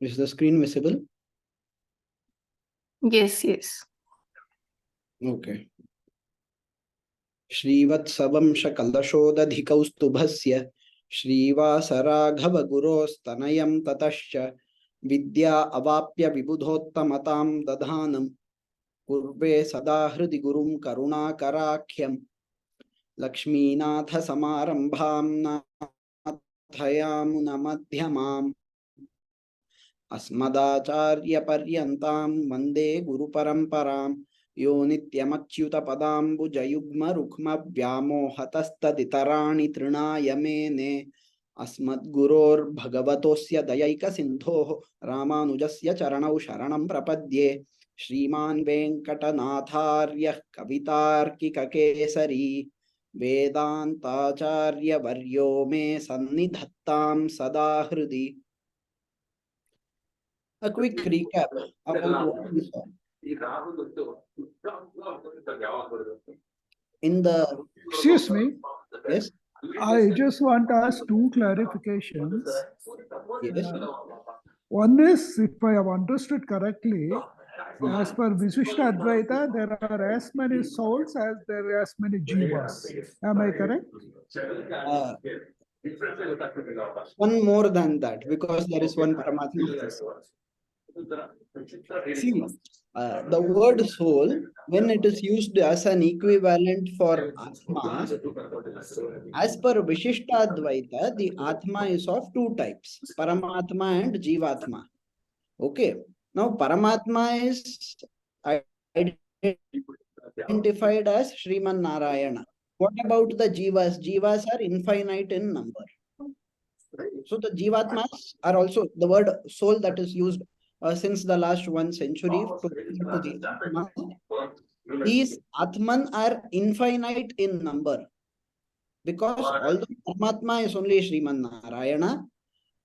Is the screen visible? Yes, yes. Okay. श्रीवत्सवंशकलशोदधिकौस्तुभस्य श्रीवासराघवगुरोस्तनयं ततश्च विद्या अवाप्य विबुधोत्तमतां दधानं कुर्वे सदा हृदि गुरुं करुणाकराख्यं लक्ष्मीनाथसमारम्भां नाथयामुनमध्यमाम् अस्मदाचार्यपर्यन्तां वन्दे गुरुपरम्परां यो नित्यमच्युतपदाम्बुजयुग्मरुक्मव्यामोहतस्तदितराणि तृणाय मेने अस्मद्गुरोर्भगवतोऽस्य दयैकसिन्धोः रामानुजस्य चरणौ शरणं प्रपद्ये श्रीमान् वेङ्कटनाथार्यः कवितार्किककेसरी वेदान्ताचार्यवर्यो मे सन्निधत्तां सदा हृदि. A quick recap about what we saw. In the Excuse me. yes, I just want to ask two clarifications. yes. One is, if I have understood correctly, as per Vishishtadvaitha, there are as many souls as there are as many jivas. Am I correct? One more than that, because there is one Paramatma. See, the word soul, when it is used as an equivalent for Atma, as per Vishishtadvaita, the Atma is of two types, Paramatma and Jivatma. Okay. Now, Paramatma is identified as Sriman Narayana. What about the Jivas? Jivas are infinite in number. So the Jivatmas are also the word soul that is used since the last 1 century to the Atma. These Atman are infinite in number. Because although Paramatma is only Sriman Narayana,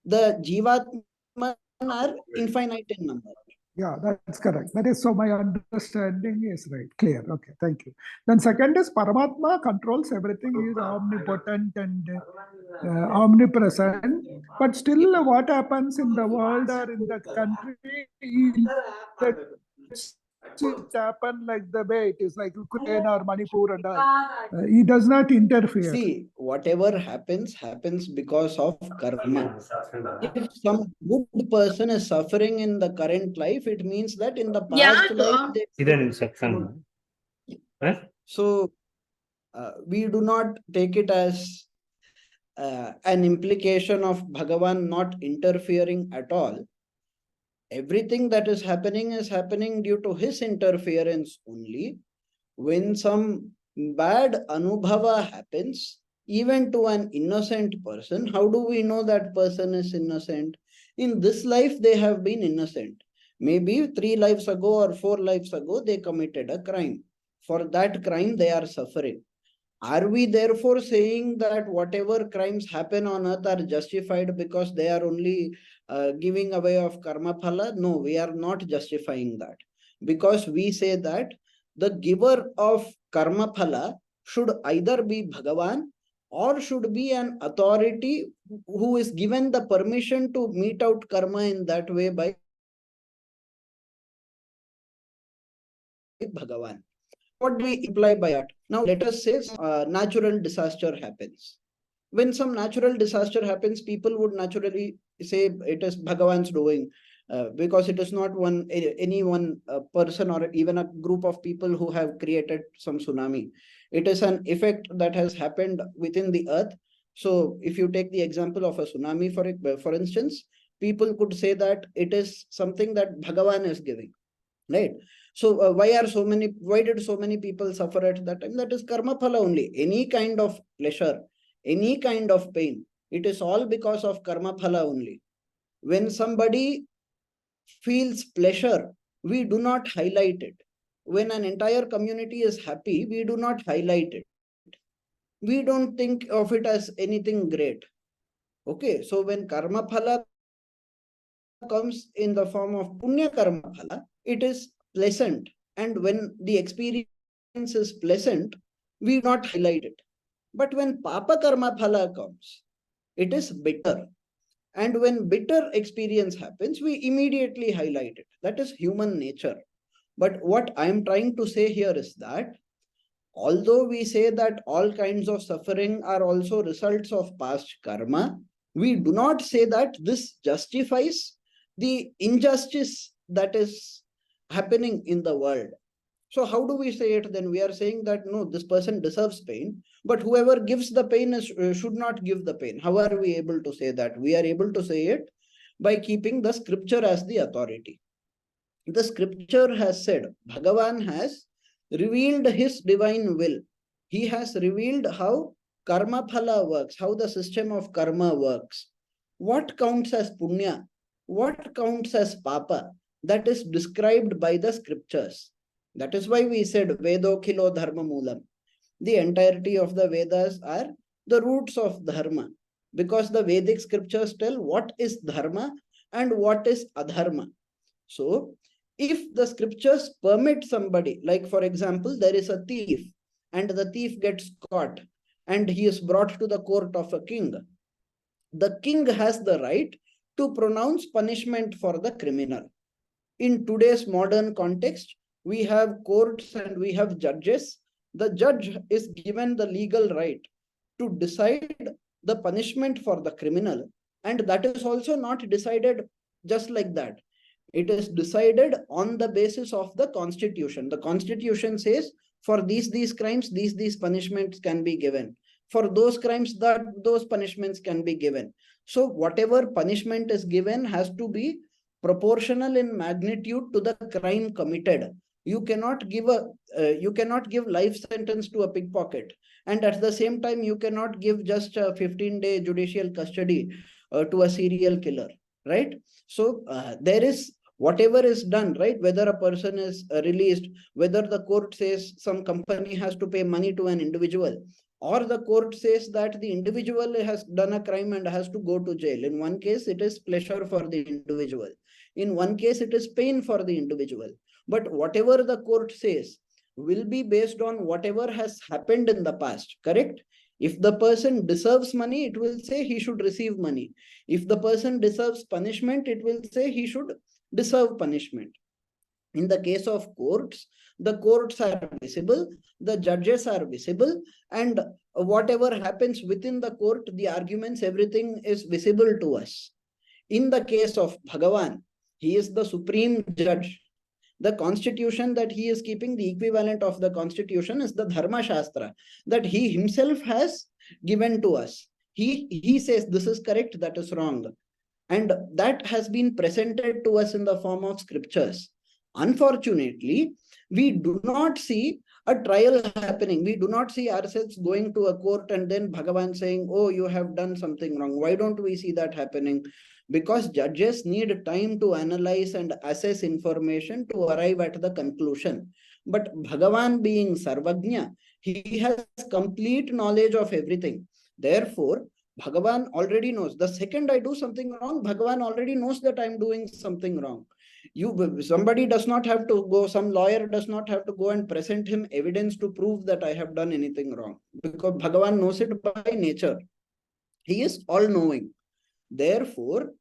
the Jivatman are infinite in number. Yeah, that's correct. That is, so my understanding is right. Clear. Okay, thank you. Then second is Paramatma controls everything. He is omnipotent and omnipresent. But still, what happens in the world or in the country, he lets it happen like the way it is, like Ukraine or Manipur and all. He does not interfere. See, whatever happens, happens because of karma. If some good person is suffering in the current life, it means that in the past life they... So we do not take it as an implication of Bhagavan not interfering at all. Everything that is happening due to his interference only. When some bad anubhava happens, even to an innocent person, how do we know that person is innocent? In this life, they have been innocent. Maybe 3 lives ago or 4 lives ago, they committed a crime. For that crime, they are suffering. Are we therefore saying that whatever crimes happen on earth are justified because they are only giving away of karma phala? No, we are not justifying that. Because we say that the giver of karma phala should either be Bhagavan or should be an authority who is given the permission to mete out karma in that way by Bhagavan. What do we imply by that? Now, let us say natural disaster happens. When some natural disaster happens, people would naturally say it is Bhagavan's doing, because it is not any one person or even a group of people who have created some tsunami. It is an effect that has happened within the earth. So if you take the example of a tsunami, for instance, people could say that it is something that Bhagavan is giving, right? So why did so many people suffer at that time? That is karma phala only. Any kind of pleasure, any kind of pain, it is all because of karma phala only. When somebody feels pleasure, we do not highlight it. When an entire community is happy, we do not highlight it. We don't think of it as anything great. Okay, so when karma phala comes in the form of punya karma phala, it is pleasant. And when the experience is pleasant, we do not highlight it. But when papa karma phala comes, it is bitter. And when bitter experience happens, we immediately highlight it. That is human nature. But what I am trying to say here is that although we say that all kinds of suffering are also results of past karma, we do not say that this justifies the injustice that is happening in the world. So how do we say it then? We are saying that no, this person deserves pain, but whoever gives the pain should not give the pain. How are we able to say that? We are able to say it by keeping the scripture as the authority. The scripture has said, Bhagavan has revealed his divine will. He has revealed how karma phala works, how the system of karma works. What counts as punya? What counts as papa? That is described by the scriptures. That is why we said Vedo Khilo Dharma Moolam. The entirety of the Vedas are the roots of dharma, because the Vedic scriptures tell what is dharma and what is adharma. So, if the scriptures permit somebody, like for example, there is a thief and the thief gets caught and he is brought to the court of a king, the king has the right to pronounce punishment for the criminal. In today's modern context, we have courts and we have judges. The judge is given the legal right to decide the punishment for the criminal, and that is also not decided just like that. It is decided on the basis of the constitution. The constitution says for these crimes, these punishments can be given. For those crimes, that those punishments can be given. So whatever punishment is given has to be proportional in magnitude to the crime committed. You cannot give life sentence to a pickpocket, and at the same time you cannot give just a 15-day judicial custody to a serial killer, right? So there is whatever is done, right? Whether a person is released, whether the court says some company has to pay money to an individual, or the court says that the individual has done a crime and has to go to jail. In one case, it is pleasure for the individual. In one case, it is pain for the individual. But whatever the court says will be based on whatever has happened in the past, correct? If the person deserves money, it will say he should receive money. If the person deserves punishment, it will say he should deserve punishment. In the case of courts, the courts are visible, the judges are visible, and whatever happens within the court, the arguments, everything is visible to us. In the case of Bhagavan, he is the supreme judge. The constitution that he is keeping, the equivalent of the constitution, is the Dharma Shastra that he himself has given to us. He says this is correct, that is wrong. And that has been presented to us in the form of scriptures. Unfortunately, we do not see a trial happening. We do not see ourselves going to a court and then Bhagavan saying, oh, you have done something wrong. Why don't we see that happening? Because judges need time to analyze and assess information to arrive at the conclusion. But Bhagavan being Sarvajna, he has complete knowledge of everything. Therefore, Bhagavan already knows. The second I do something wrong, Bhagavan already knows that I'm doing something wrong. Somebody does not have to go, some lawyer does not have to go and present him evidence to prove that I have done anything wrong, because Bhagavan knows it by nature. He is all-knowing. Therefore,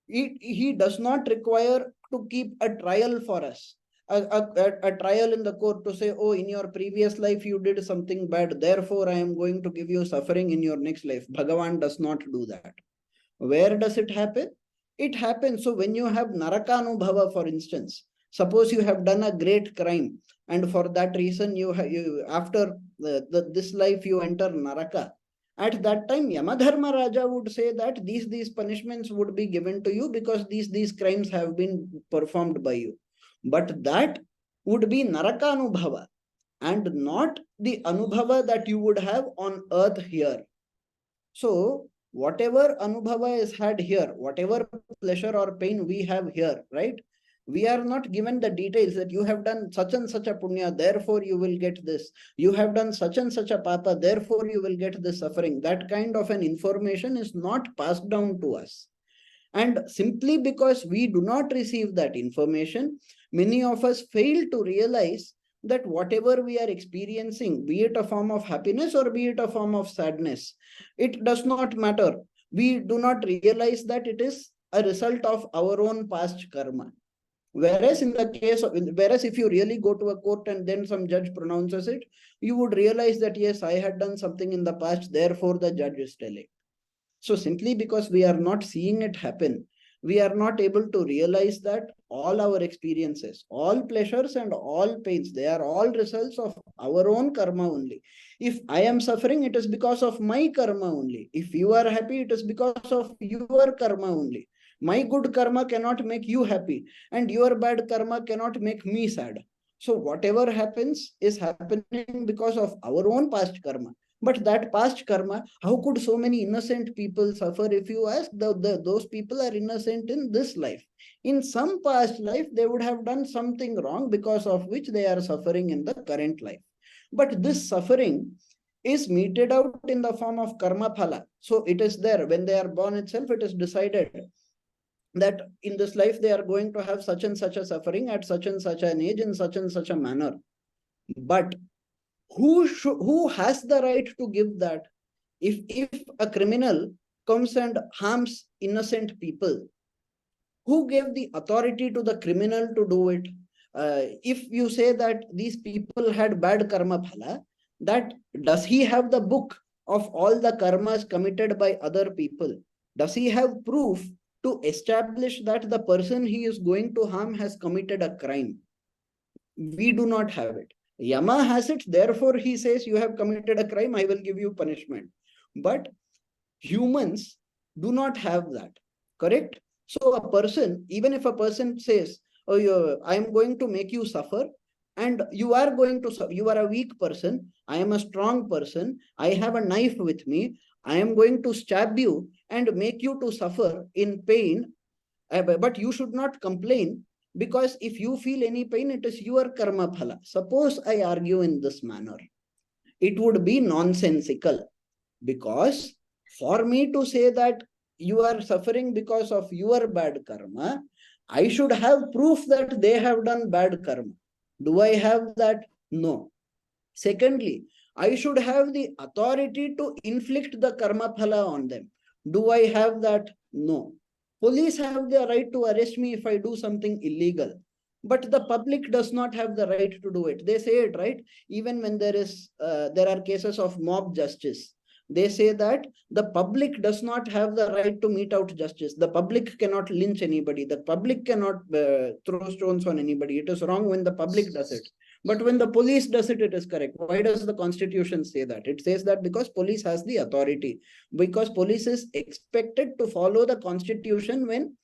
he does not require to keep a trial for us, a trial in the court to say, oh, in your previous life you did something bad, therefore I am going to give you suffering in your next life. Bhagavan does not do that. Where does it happen? It happens. So when you have Narakanubhava, for instance, suppose you have done a great crime, and for that reason after this life you enter Naraka. At that time, Yamadharma Raja would say that these punishments would be given to you because these crimes have been performed by you. But that would be Narakanubhava and not the Anubhava that you would have on earth here. So whatever Anubhava is had here, whatever pleasure or pain we have here, right? We are not given the details that you have done such and such a punya, therefore you will get this. You have done such and such a papa, therefore you will get this suffering. That kind of an information is not passed down to us. And simply because we do not receive that information, many of us fail to realize that whatever we are experiencing, be it a form of happiness or be it a form of sadness, it does not matter. we do not realize that it is a result of our own past karma. Whereas in the case of, whereas if you really go to a court and then some judge pronounces it, you would realize that yes, I had done something in the past, therefore the judge is telling. So simply because we are not seeing it happen, we are not able to realize that all our experiences, all pleasures and all pains, they are all results of our own karma only. If I am suffering, it is because of my karma only. If you are happy, it is because of your karma only. My good karma cannot make you happy, and your bad karma cannot make me sad. So whatever happens is happening because of our own past karma. But that past karma, how could so many innocent people suffer? If you ask, those people are innocent in this life. In some past life, they would have done something wrong because of which they are suffering in the current life. But this suffering is meted out in the form of karma phala. So it is there. When they are born itself, it is decided that in this life they are going to have such and such a suffering at such and such an age in such and such a manner. But who has the right to give that? If a criminal comes and harms innocent people, who gave the authority to the criminal to do it? If you say that these people had bad karma phala, that does he have the book of all the karmas committed by other people? Does he have proof to establish that the person he is going to harm has committed a crime? We do not have it. Yama has it, therefore he says, you have committed a crime, I will give you punishment. But humans do not have that, correct? So a person, even if a person says, oh, I am going to make you suffer, and you are going to, you are a weak person, I am a strong person, I have a knife with me, I am going to stab you and make you to suffer in pain, but you should not complain, because if you feel any pain, it is your karma phala. Suppose I argue in this manner, it would be nonsensical, because for me to say that you are suffering because of your bad karma, I should have proof that they have done bad karma. Do I have that? No. Secondly, I should have the authority to inflict the karma phala on them. Do I have that? No. Police have the right to arrest me if I do something illegal. But the public does not have the right to do it. They say it, right? Even when there are cases of mob justice, they say that the public does not have the right to mete out justice. The public cannot lynch anybody. The public cannot throw stones on anybody. It is wrong when the public does it. But when the police does it, it is correct. Why does the Constitution say that? It says that because police has the authority. Because police is expected to follow the Constitution when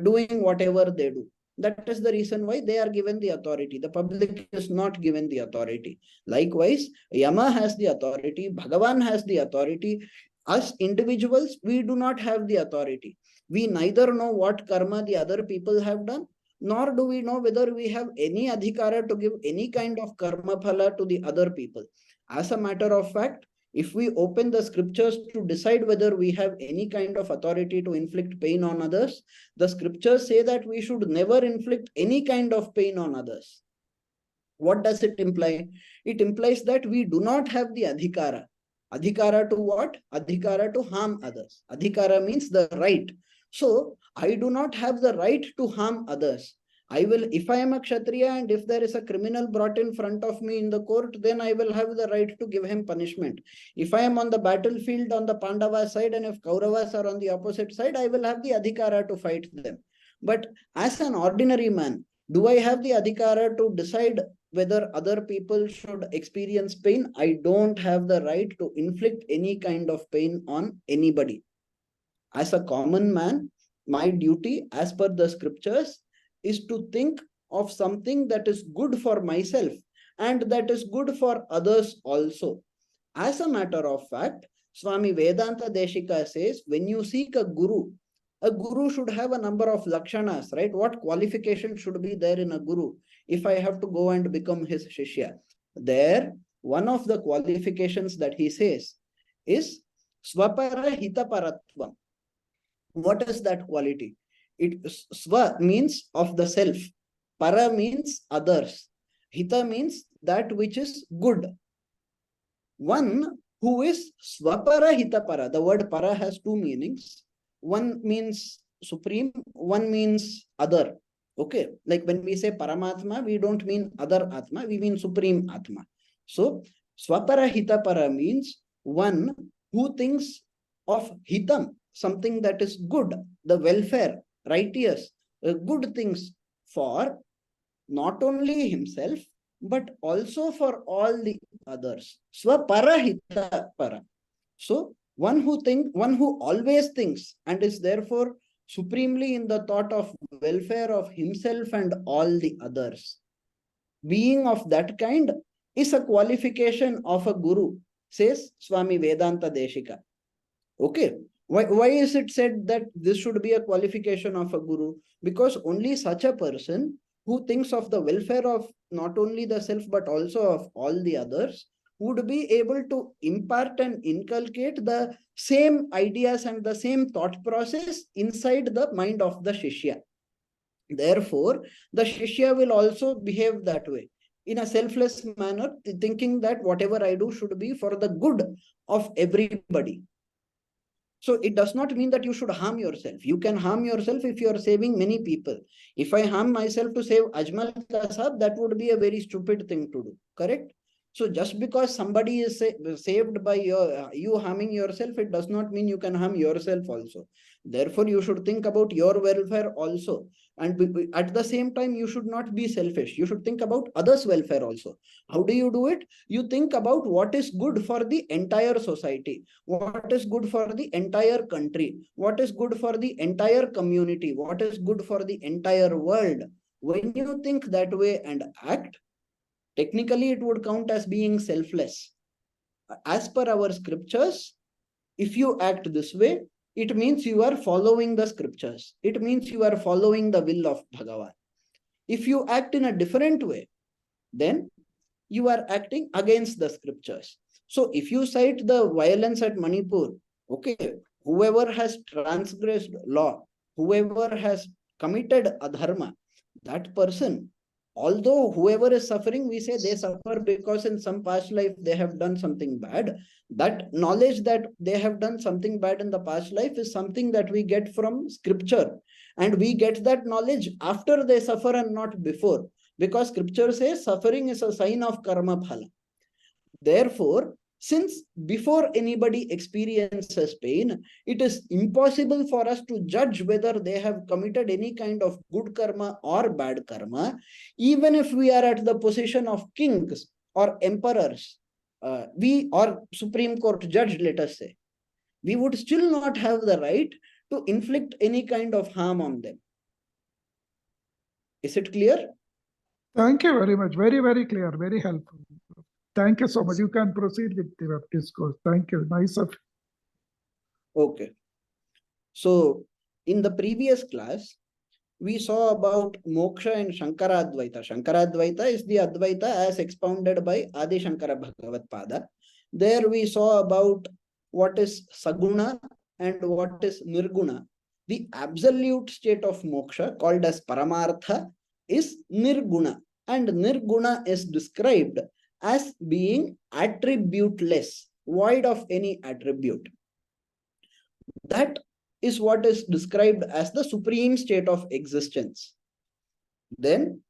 doing whatever they do. That is the reason why they are given the authority. The public is not given the authority. Likewise, Yama has the authority, Bhagavan has the authority. Us individuals, we do not have the authority. We neither know what karma the other people have done, nor do we know whether we have any adhikara to give any kind of karma phala to the other people. As a matter of fact, if we open the scriptures to decide whether we have any kind of authority to inflict pain on others, the scriptures say that we should never inflict any kind of pain on others. What does it imply? It implies that we do not have the adhikara. Adhikara to what? Adhikara to harm others. Adhikara means the right. So I do not have the right to harm others. I will, if I am a Kshatriya and if there is a criminal brought in front of me in the court, then I will have the right to give him punishment. If I am on the battlefield on the Pandava side and if Kauravas are on the opposite side, I will have the adhikara to fight them. But as an ordinary man, do I have the adhikara to decide whether other people should experience pain? I don't have the right to inflict any kind of pain on anybody. As a common man, my duty as per the scriptures is to think of something that is good for myself and that is good for others also. As a matter of fact, Swami Vedanta Deshika says, when you seek a guru should have a number of lakshanas, right? What qualification should be there in a guru if I have to go and become his shishya? There, one of the qualifications that he says is swapara hitaparatvam. What is that quality? Swa means of the self. Para means others. Hita means that which is good. One who is Swapara Hitapara. The word para has two meanings. One means supreme, one means other. Okay, like when we say Paramatma, we don't mean other Atma, we mean supreme Atma. So Swapara Hitapara means one who thinks of hitam, something that is good, the welfare, righteous, good things for not only himself, but also for all the others. Swapara Hitapara. So one who always thinks and is therefore supremely in the thought of welfare of himself and all the others. Being of that kind is a qualification of a guru, says Swami Vedanta Deshika. Okay. Why is it said that this should be a qualification of a guru? Because only such a person who thinks of the welfare of not only the self but also of all the others would be able to impart and inculcate the same ideas and the same thought process inside the mind of the Shishya. Therefore, the Shishya will also behave that way in a selfless manner, thinking that whatever I do should be for the good of everybody. So it does not mean that you should harm yourself. You can harm yourself if you are saving many people. If I harm myself to save Ajmal Kasab, that would be a very stupid thing to do. Correct? So just because somebody is saved by you harming yourself, it does not mean you can harm yourself also. Therefore, you should think about your welfare also. And at the same time, you should not be selfish. You should think about others' welfare also. How do you do it? You think about what is good for the entire society, what is good for the entire country, what is good for the entire community, what is good for the entire world. When you think that way and act, technically it would count as being selfless. As per our scriptures, if you act this way, it means you are following the scriptures. It means you are following the will of Bhagavan. If you act in a different way, then you are acting against the scriptures. So if you cite the violence at Manipur, okay, whoever has transgressed law, whoever has committed adharma, that person, although whoever is suffering, we say they suffer because in some past life they have done something bad. That knowledge that they have done something bad in the past life is something that we get from scripture. And we get that knowledge after they suffer and not before. Because scripture says suffering is a sign of karma phala. Therefore, since before anybody experiences pain, it is impossible for us to judge whether they have committed any kind of good karma or bad karma, even if we are at the position of kings or emperors, we or Supreme Court judge, let us say, we would still not have the right to inflict any kind of harm on them. Is it clear? Thank you very much. Very, very clear. Very helpful. Thank you so much. You can proceed with the discourse. Thank you. Nice of you. Okay. So, in the previous class, we saw about moksha and Shankaradvaita. Shankaradvaita is the Advaita as expounded by Adi Shankara Bhagavatpada. There we saw about what is Saguna and what is Nirguna. The absolute state of moksha, called as Paramartha, is Nirguna. And Nirguna is described as being attributeless, void of any attribute. That is what is described as the supreme state of existence. Then,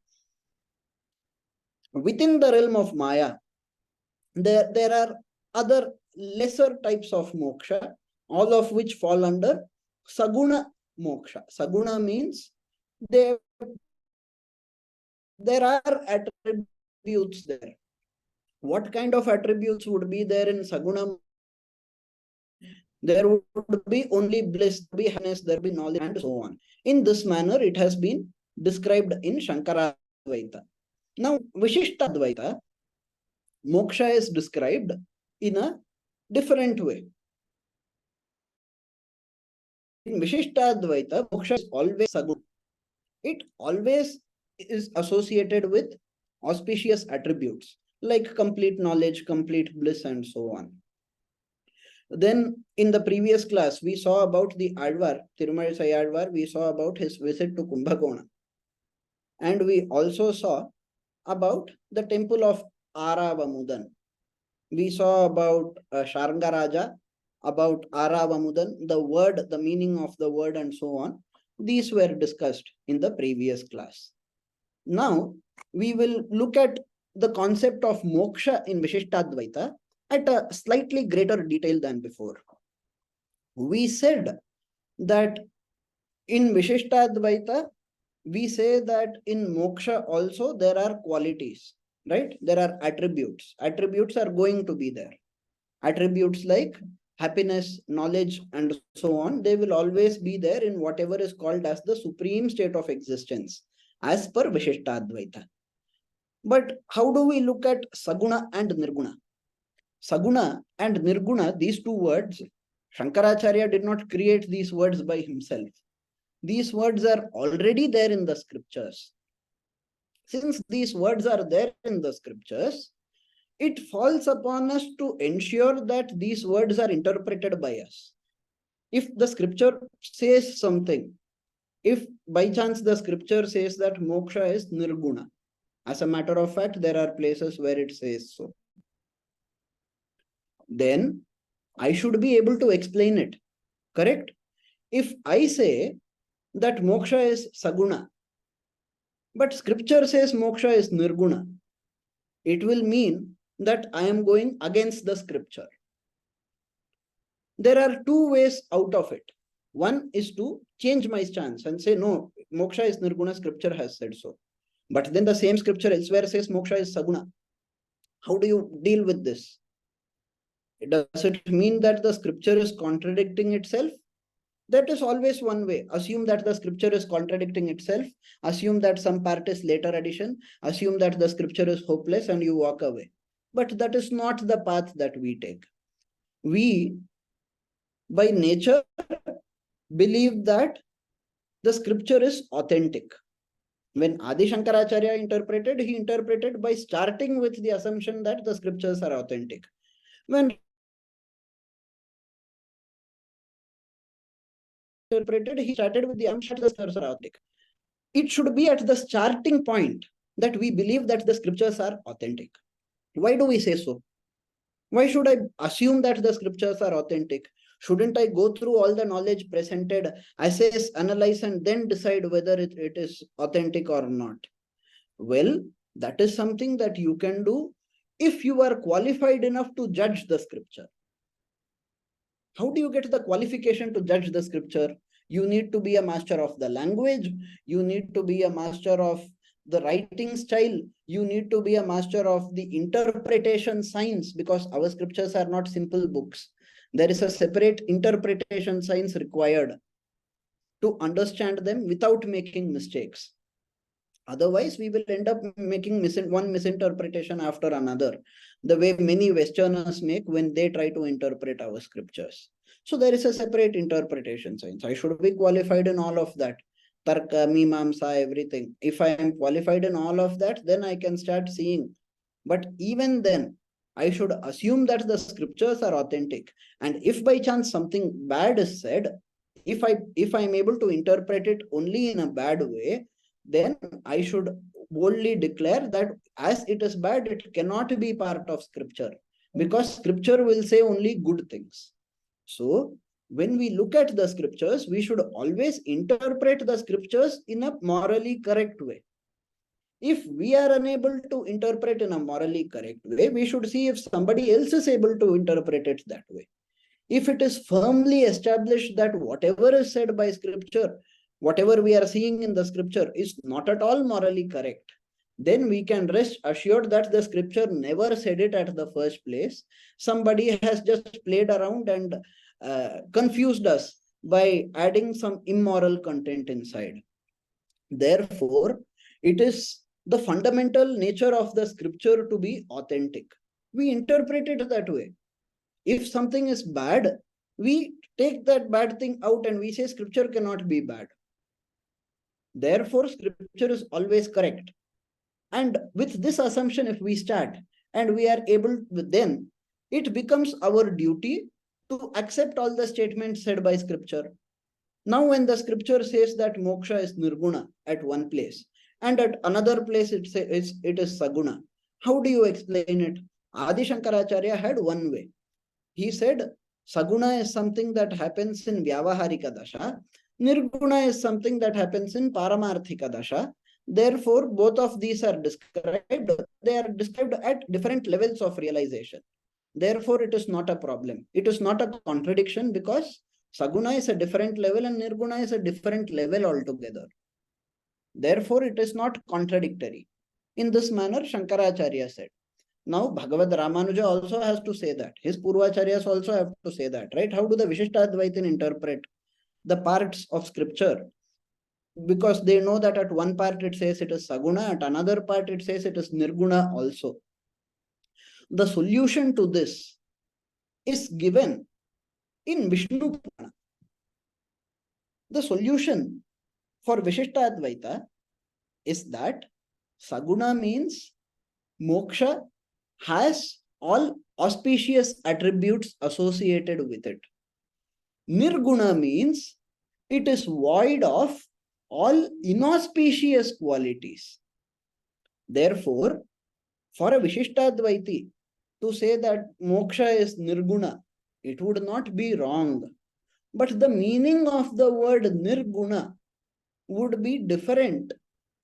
within the realm of Maya, there are other lesser types of moksha, all of which fall under Saguna moksha. Saguna means there are attributes there. What kind of attributes would be there in Saguna? There would be only bliss, there would be happiness, there would be knowledge, and so on. In this manner, it has been described in Shankaradvaita. Now, Vishishtadvaita, moksha is described in a different way. In Vishishtadvaita, moksha is always Saguna. It always is associated with auspicious attributes like complete knowledge, complete bliss, and so on. Then in the previous class, we saw about the Advar, Tirumazhi Sayadvar, we saw about his visit to Kumbhakona. And we also saw about the temple of Aravamudan. We saw about Sharangaraja, about Aravamudan, the word, the meaning of the word, and so on. These were discussed in the previous class. Now, we will look at the concept of moksha in Vishishtadvaitha at a slightly greater detail than before. We said that in Vishishtadvaitha, we say that in moksha also there are qualities, right? There are attributes. Attributes are going to be there. Attributes like happiness, knowledge, and so on, they will always be there in whatever is called as the supreme state of existence, as per Vishishtadvaitha. But how do we look at Saguna and Nirguna? Saguna and Nirguna, these two words, Shankaracharya did not create these words by himself. These words are already there in the scriptures. Since these words are there in the scriptures, it falls upon us to ensure that these words are interpreted by us. If the scripture says something, if by chance the scripture says that moksha is nirguna, as a matter of fact, there are places where it says so, then I should be able to explain it, correct? If I say that moksha is saguna, but scripture says moksha is nirguna, it will mean that I am going against the scripture. There are two ways out of it. One is to change my stance and say, no, moksha is nirguna, scripture has said so. But then the same scripture elsewhere says moksha is saguna. How do you deal with this? Does it mean that the scripture is contradicting itself? That is always one way. Assume that the scripture is contradicting itself. Assume that some part is later addition. Assume that the scripture is hopeless and you walk away. But that is not the path that we take. We, by nature, believe that the scripture is authentic. When Adi Shankaracharya interpreted, he interpreted by starting with the assumption that the scriptures are authentic. When interpreted, he started with the assumption that the scriptures are authentic. It should be at the starting point that we believe that the scriptures are authentic. Why do we say so? Why should I assume that the scriptures are authentic? Shouldn't I go through all the knowledge presented, assess, analyze, and then decide whether it is authentic or not? Well, that is something that you can do if you are qualified enough to judge the scripture. How do you get the qualification to judge the scripture? You need to be a master of the language. You need to be a master of the writing style. You need to be a master of the interpretation science, because our scriptures are not simple books. There is a separate interpretation science required to understand them without making mistakes. Otherwise, we will end up making one misinterpretation after another, the way many Westerners make when they try to interpret our scriptures. So there is a separate interpretation science. I should be qualified in all of that. Tarka, Mimamsa, everything. If I am qualified in all of that, then I can start seeing. But even then, I should assume that the scriptures are authentic. And if by chance something bad is said, if I am able to interpret it only in a bad way, then I should boldly declare that as it is bad, it cannot be part of scripture, because scripture will say only good things. So when we look at the scriptures, we should always interpret the scriptures in a morally correct way. If we are unable to interpret in a morally correct way, we should see if somebody else is able to interpret it that way. If it is firmly established that whatever is said by scripture, whatever we are seeing in the scripture is not at all morally correct, then we can rest assured that the scripture never said it at the first place. Somebody has just played around and confused us by adding some immoral content inside. Therefore, it is the fundamental nature of the scripture to be authentic. We interpret it that way. If something is bad, we take that bad thing out and we say scripture cannot be bad. Therefore, scripture is always correct. And with this assumption, if we start and we are able, then it becomes our duty to accept all the statements said by scripture. Now, when the scripture says that moksha is nirguna at one place, and at another place it is saguna, how do you explain it? Adi Shankaracharya had one way. He said, Saguna is something that happens in Vyavaharika Dasha. Nirguna is something that happens in Paramarthika Dasha. Therefore, both of these are described. They are described at different levels of realization. Therefore, it is not a problem. It is not a contradiction because Saguna is a different level and Nirguna is a different level altogether. Therefore, it is not contradictory. In this manner, Shankaracharya said. Now, Bhagavad Ramanuja also has to say that. His Purvacharyas also have to say that, right? How do the Vishishtadvaitin interpret the parts of scripture? Because they know that at one part it says it is Saguna, at another part it says it is Nirguna also. The solution to this is given in Vishnu Purana. The solution for Vishishtadvaita is that Saguna means moksha has all auspicious attributes associated with it. Nirguna means it is void of all inauspicious qualities. Therefore, for a Vishishtadvaiti to say that moksha is nirguna, it would not be wrong. But the meaning of the word nirguna would be different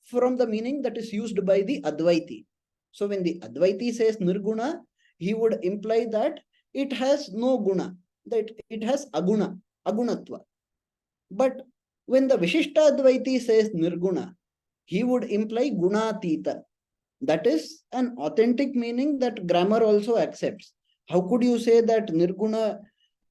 from the meaning that is used by the Advaiti. So when the Advaiti says nirguna, he would imply that it has no guna, that it has aguna, agunatva. But when the Vishishtadvaiti says nirguna, he would imply gunatita. That is an authentic meaning that grammar also accepts. How could you say that nirguna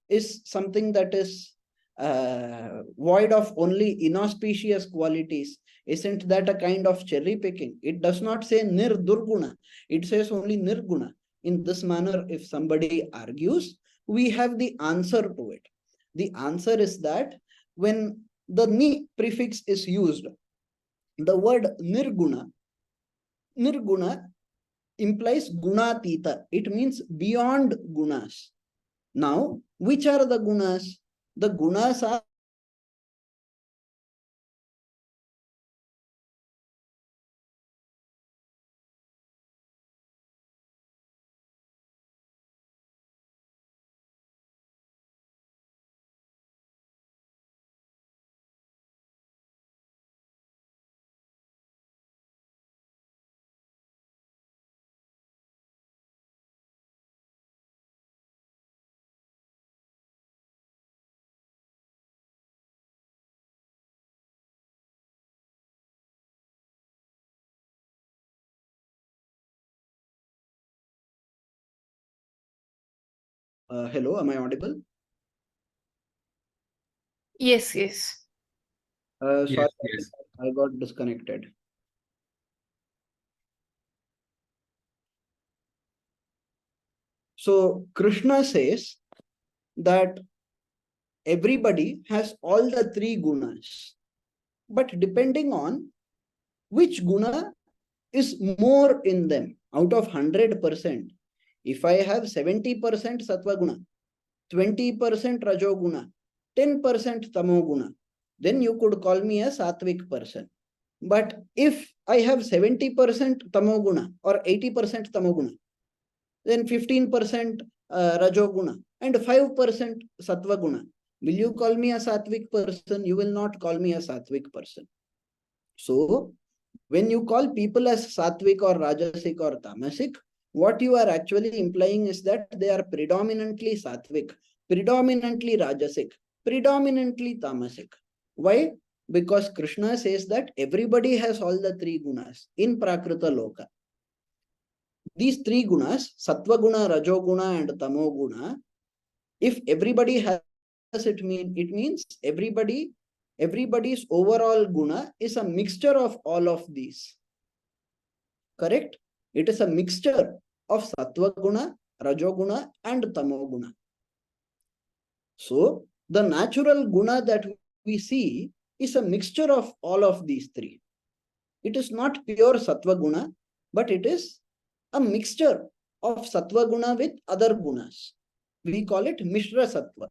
is something that is void of only inauspicious qualities? Isn't that a kind of cherry picking? It does not say nirdurguna. It says only nirguna. In this manner, if somebody argues, we have the answer to it. The answer is that when the ni prefix is used, the word nirguna implies gunatita. It means beyond gunas. Now, which are the gunas? The gunas are hello, am I audible? Yes, yes. Sorry, Yes. I got disconnected. So Krishna says that everybody has all the three gunas, but depending on which guna is more in them out of 100%. If I have 70% sattva guna, 20% rajo guna, 10% tamo guna, then you could call me a sattvic person. But if I have 70% tamo guna or 80% tamo guna, then 15% rajo guna and 5% sattva guna, will you call me a sattvic person? You will not call me a sattvic person. So when you call people as sattvic or rajasic or tamasic, what you are actually implying is that they are predominantly sattvic, predominantly rajasic, predominantly tamasic. Why? Because Krishna says that everybody has all the three gunas in Prakrita Loka. These three gunas, sattva guna, rajo guna, and tamo guna, if everybody has it means everybody's overall guna is a mixture of all of these. Correct? It is a mixture of sattva guna, rajo guna, and tamo guna. So the natural guna that we see is a mixture of all of these three. It is not pure sattva guna, but it is a mixture of sattva guna with other gunas. We call it Mishra Sattva.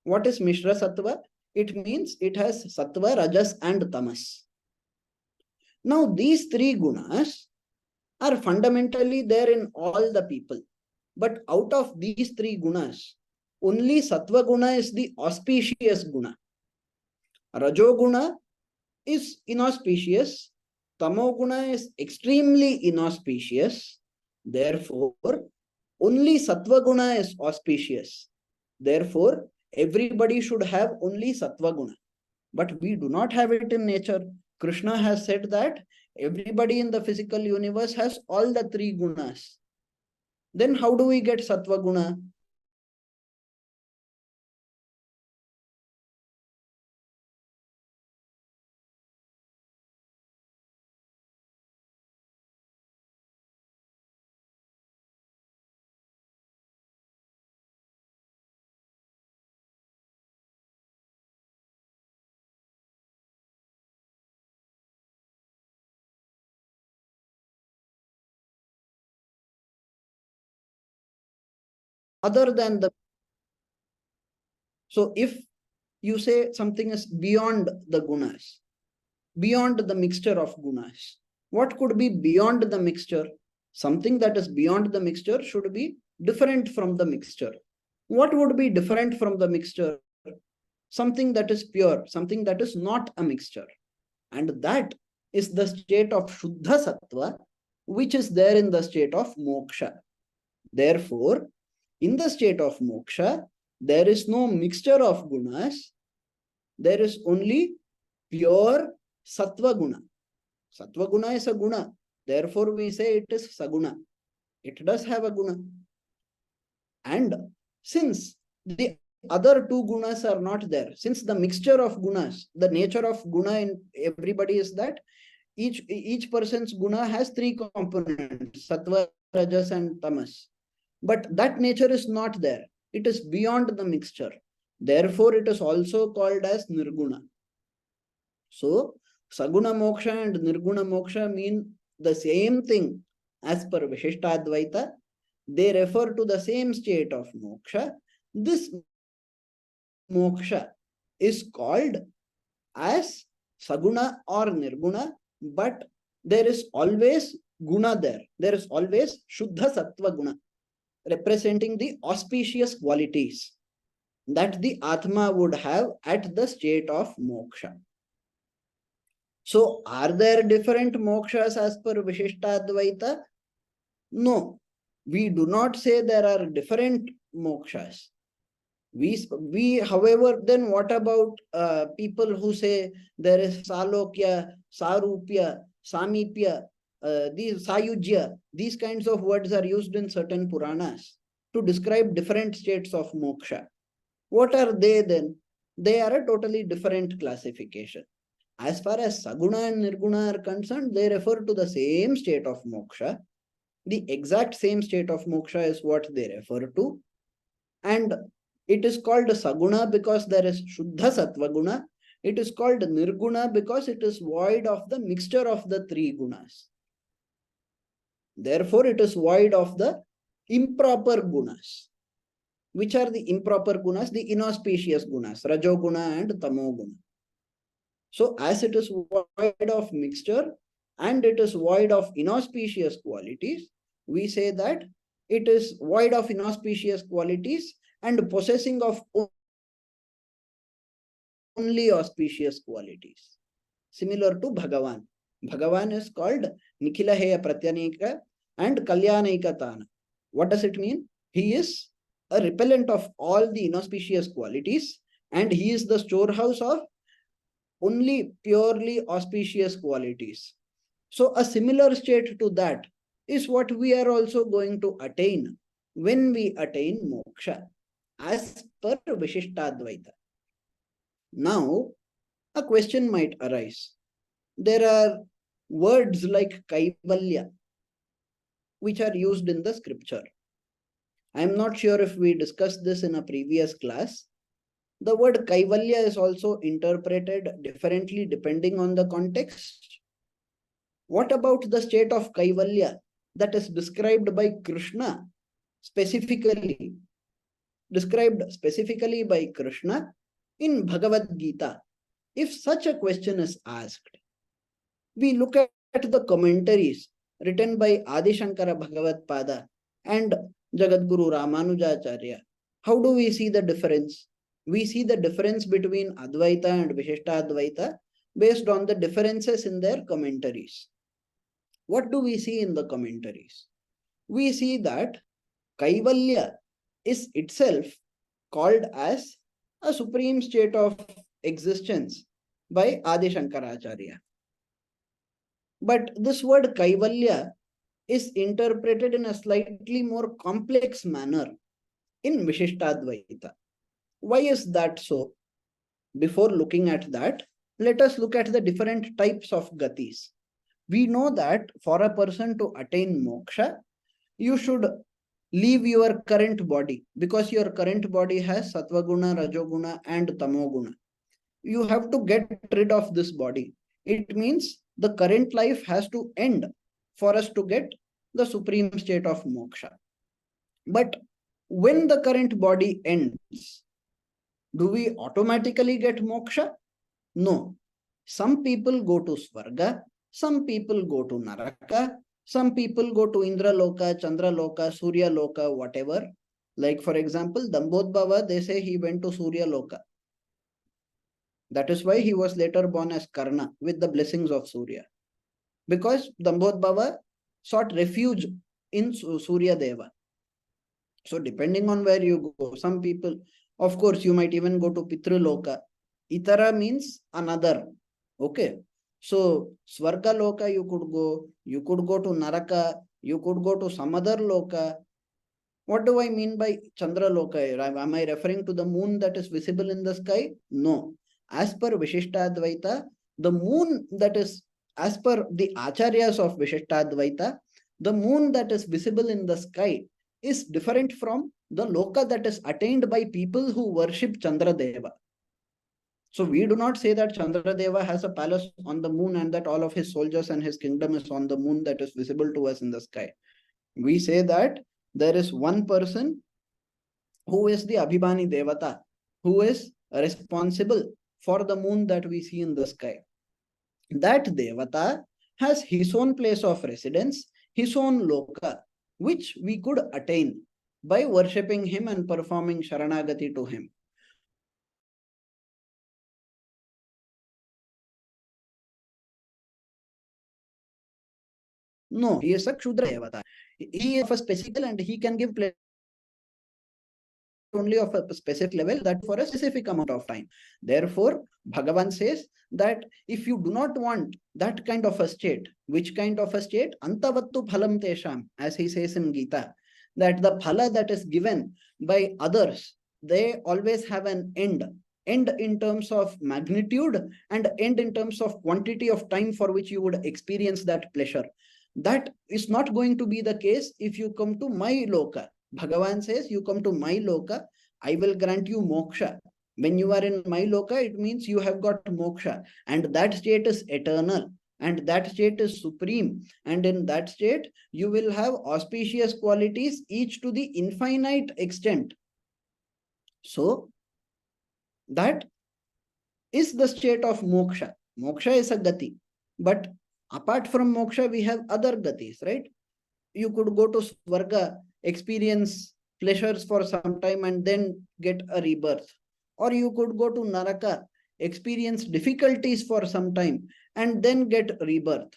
What is Mishra Sattva? It means it has Sattva, Rajas, and Tamas. Now, these three gunas are fundamentally there in all the people. But out of these three gunas, only sattva guna is the auspicious guna. Rajoguna is inauspicious. Tamoguna is extremely inauspicious. Therefore, only sattva guna is auspicious. Therefore, everybody should have only sattva guna. But we do not have it in nature. Krishna has said that everybody in the physical universe has all the three gunas. Then how do we get sattva guna? Other than the... So if you say something is beyond the gunas, beyond the mixture of gunas, what could be beyond the mixture? Something that is beyond the mixture should be different from the mixture. What would be different from the mixture? Something that is pure, something that is not a mixture. And that is the state of Shuddha Sattva, which is there in the state of Moksha. Therefore, in the state of Moksha, there is no mixture of gunas. There is only pure Sattva Guna. Sattva Guna is a guna. Therefore, we say it is Saguna. It does have a guna. And since the other two gunas are not there, since the mixture of gunas, the nature of guna in everybody is that each person's guna has three components, sattva, rajas, and tamas. But that nature is not there. It is beyond the mixture. Therefore, it is also called as nirguna. So, saguna moksha and nirguna moksha mean the same thing as per Vishishtadvaitha. They refer to the same state of moksha. This moksha is called as saguna or nirguna, but there is always guna there. There is always Shuddha Sattva Guna, representing the auspicious qualities that the Atma would have at the state of moksha. So, are there different mokshas as per Vishishtadvaita? No, we do not say there are different mokshas. However, then what about people who say there is Salokya, Sarupya, Samipya, these Sayujya, these kinds of words are used in certain Puranas to describe different states of moksha. What are they then? They are a totally different classification. As far as Saguna and Nirguna are concerned, they refer to the same state of moksha. The exact same state of moksha is what they refer to. And it is called Saguna because there is Shuddha Sattva Guna. It is called Nirguna because it is void of the mixture of the three gunas. Therefore, it is void of the improper gunas. Which are the improper gunas? The inauspicious gunas, Rajoguna and Tamoguna. So, as it is void of mixture and it is void of inauspicious qualities, we say that it is void of inauspicious qualities and possessing of only auspicious qualities. Similar to Bhagavan. Bhagavan is called Nikhilaheya Pratyanika and Kalyanaika Tana. What does it mean? He is a repellent of all the inauspicious qualities and he is the storehouse of only purely auspicious qualities. So a similar state to that is what we are also going to attain when we attain moksha as per Vishishtadvaita. Now, a question might arise. There are words like Kaivalya which are used in the scripture. I am not sure if we discussed this in a previous class. The word Kaivalya is also interpreted differently depending on the context. What about the state of Kaivalya that is described by Krishna specifically? Described specifically by Krishna in Bhagavad Gita. If such a question is asked, we look at the commentaries written by Adi Shankara Bhagavad Pada and Jagadguru Ramanujacharya, how do we see the difference? We see the difference between Advaita and Vishishtadvaita based on the differences in their commentaries. What do we see in the commentaries? We see that Kaivalya is itself called as a supreme state of existence by Adi Shankaracharya. But this word Kaivalya is interpreted in a slightly more complex manner in Vishishtadvaita. Why is that so? Before looking at that, let us look at the different types of gatis. We know that for a person to attain moksha, you should leave your current body, because your current body has sattva-guna, rajoguna and tamoguna. You have to get rid of this body. It means the current life has to end for us to get the supreme state of moksha. But when the current body ends, do we automatically get moksha? No. Some people go to Svarga, some people go to Naraka, some people go to Indra Loka, Chandra Loka, Surya Loka, whatever. Like for example, Dambodbhava, they say he went to Surya Loka. That is why he was later born as Karna with the blessings of Surya. Because Dambodbhava sought refuge in Surya Deva. So depending on where you go, some people, of course, you might even go to Pitru Loka. Itara means another. Okay. So Svarga Loka you could go to Naraka, you could go to some other Loka. What do I mean by Chandra Loka? Am I referring to the moon that is visible in the sky? No. As per Vishishtadvaita, the moon that is, as per the Acharyas of Vishishtadvaita, the moon that is visible in the sky is different from the Loka that is attained by people who worship Chandra Deva. So we do not say that Chandra Deva has a palace on the moon and that all of his soldiers and his kingdom is on the moon that is visible to us in the sky. We say that there is one person who is the Abhimani Devata, who is responsible for the moon that we see in the sky. That Devata has his own place of residence, his own Loka, which we could attain by worshipping him and performing Sharanagati to him. No, he is a Kshudra Devata. He is of a specific and he can give pleasure only of a specific level, that for a specific amount of time. Therefore, Bhagavan says that if you do not want that kind of a state, which kind of a state? Antavattu phalam tesham, as he says in Gita, that the phala that is given by others, they always have an end in terms of magnitude and end in terms of quantity of time for which you would experience that pleasure. That is not going to be the case if you come to my Loka. Bhagavan says, you come to my Loka, I will grant you moksha. When you are in my Loka, it means you have got moksha. And that state is eternal. And that state is supreme. And in that state, you will have auspicious qualities, each to the infinite extent. So, that is the state of moksha. Moksha is a gati. But apart from moksha, we have other gatis, right? You could go to Svarga, experience pleasures for some time and then get a rebirth. Or you could go to Naraka, experience difficulties for some time and then get rebirth.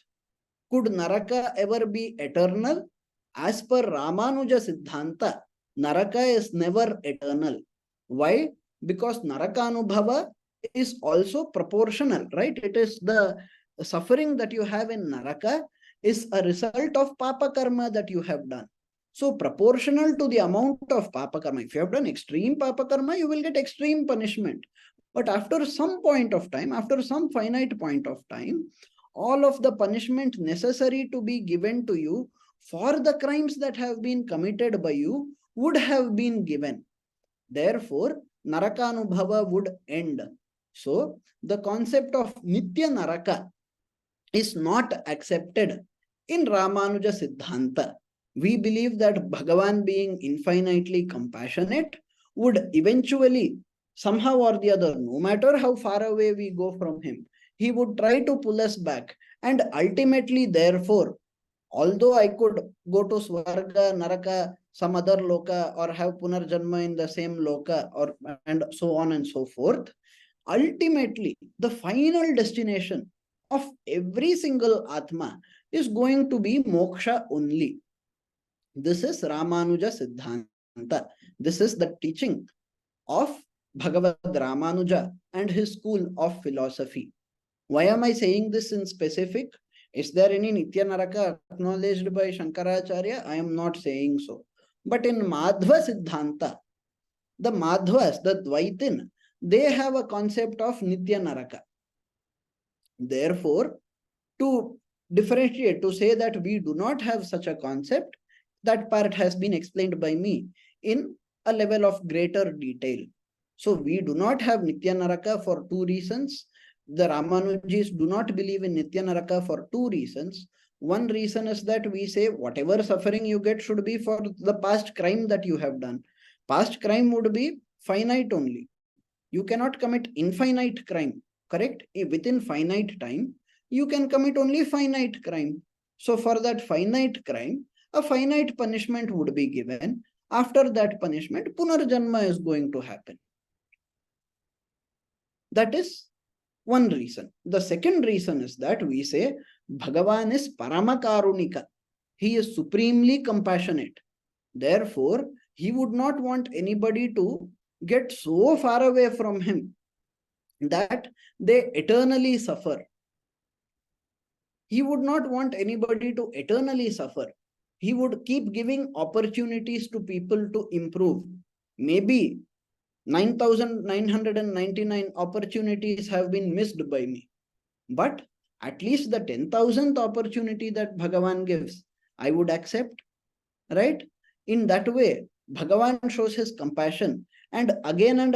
Could Naraka ever be eternal? As per Ramanuja Siddhanta, Naraka is never eternal. Why? Because Narakanubhava is also proportional, right? It is the suffering that you have in Naraka is a result of Papa Karma that you have done. So proportional to the amount of Papa Karma. If you have done extreme Papa Karma, you will get extreme punishment. But after some point of time, after some finite point of time, all of the punishment necessary to be given to you for the crimes that have been committed by you would have been given. Therefore, Narakanubhava would end. So, the concept of Nitya Naraka is not accepted in Ramanuja Siddhanta. We believe that Bhagavan, being infinitely compassionate, would eventually, somehow or the other, no matter how far away we go from him, he would try to pull us back. And ultimately, therefore, Although I could go to Swarga, Naraka, some other loka, or have Punarjanma in the same loka, or and so on and so forth, ultimately the final destination of every single Atma is going to be moksha only. This is Ramanuja Siddhanta. This is the teaching of Bhagavad Ramanuja and his school of philosophy. Why am I saying this in specific? Is there any Nitya Naraka acknowledged by Shankaracharya? I am not saying so. But in Madhva Siddhanta, the Madhvas, the Dvaitin, they have a concept of Nitya Naraka. Therefore, to differentiate, to say that we do not have such a concept, that part has been explained by me in a level of greater detail. So we do not have Nitya Naraka for two reasons. The Ramanujis do not believe in Nitya Naraka for two reasons. One reason is that we say whatever suffering you get should be for the past crime that you have done. Past crime would be finite only. You cannot commit infinite crime, correct? Within finite time, you can commit only finite crime. So for that finite crime, a finite punishment would be given. After that punishment, Punarjanma is going to happen. That is one reason. The second reason is that we say Bhagavan is Paramakarunika. He is supremely compassionate. Therefore, he would not want anybody to get so far away from him that they eternally suffer. He would not want anybody to eternally suffer. He would keep giving opportunities to people to improve. Maybe 9,999 opportunities have been missed by me. But at least the 10,000th opportunity that Bhagavan gives, I would accept, right? In that way, Bhagavan shows his compassion and again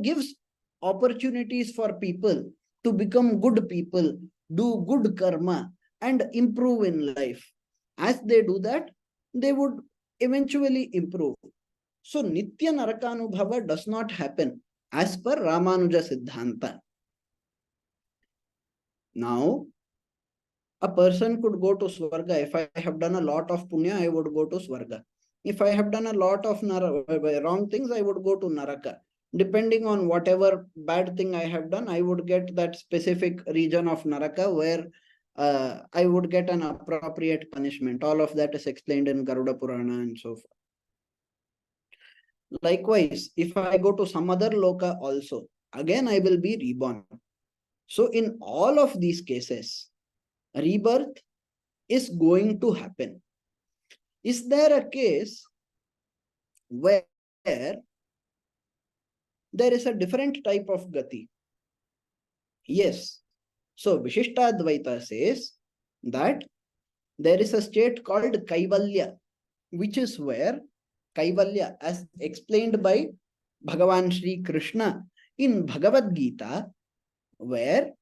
gives opportunities for people to become good people, do good karma, and improve in life. As they do that, they would eventually improve. So Nitya Narakanubhava does not happen as per Ramanuja Siddhanta. Now, a person could go to Swarga. If I have done a lot of punya, I would go to Swarga. If I have done a lot of wrong things, I would go to Naraka. Depending on whatever bad thing I have done, I would get that specific region of Naraka where I would get an appropriate punishment. All of that is explained in Garuda Purana and so forth. Likewise, if I go to some other loka also, again I will be reborn. So in all of these cases, rebirth is going to happen. Is there a case where there is a different type of gati? Yes. So Vishishtadvaitha says that there is a state called Kaivalya, which is where Kaivalya, as explained by Bhagavan Shri Krishna in Bhagavad Gita, where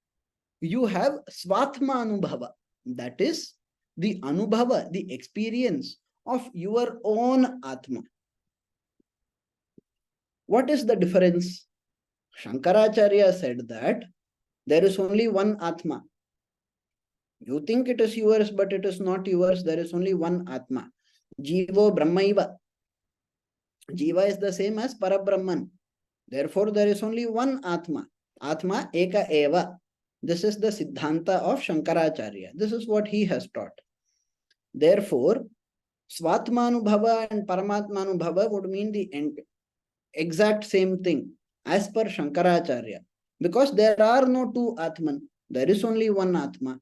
you have Svatma Anubhava, that is the Anubhava, the experience of your own Atma. What is the difference? Shankaracharya said that there is only one Atma. You think it is yours, but it is not yours. There is only one Atma. Jivo Brahmaiva. Jiva is the same as Parabrahman. Therefore, there is only one Atma. Atma Eka Eva. This is the Siddhanta of Shankaracharya. This is what he has taught. Therefore, Svatmanubhava and Paramatmanubhava would mean the exact same thing as per Shankaracharya. Because there are no two Atman. There is only one Atma.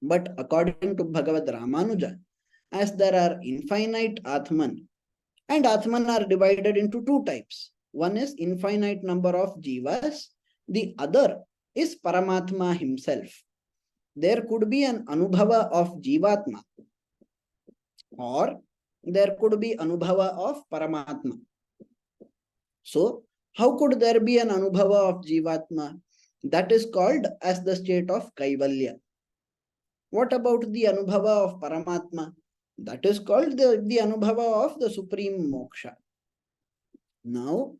But according to Bhagavad Ramanuja, as there are infinite Atman, and Atman are divided into two types. One is infinite number of Jivas. The other is Paramatma himself. There could be an Anubhava of Jivatma, or there could be Anubhava of Paramatma. So, how could there be an Anubhava of Jivatma? That is called as the state of Kaivalya. What about the Anubhava of Paramatma? That is called the Anubhava of the Supreme Moksha. Now,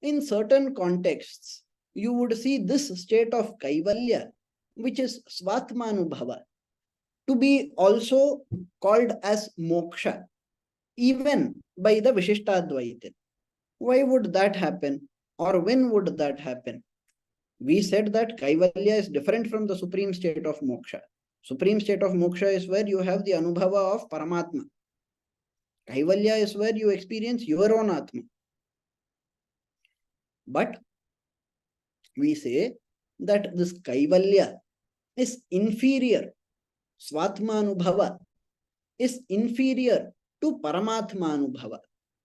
in certain contexts, you would see this state of Kaivalya, which is Svatmanubhava, to be also called as moksha, even by the Vishishtadvaitha. Why would that happen? Or when would that happen? We said that Kaivalya is different from the supreme state of moksha. Supreme state of moksha is where you have the anubhava of Paramatma. Kaivalya is where you experience your own Atma. But we say that this Kaivalya is inferior. Swatma Anubhava is inferior to Paramatma Anubhava.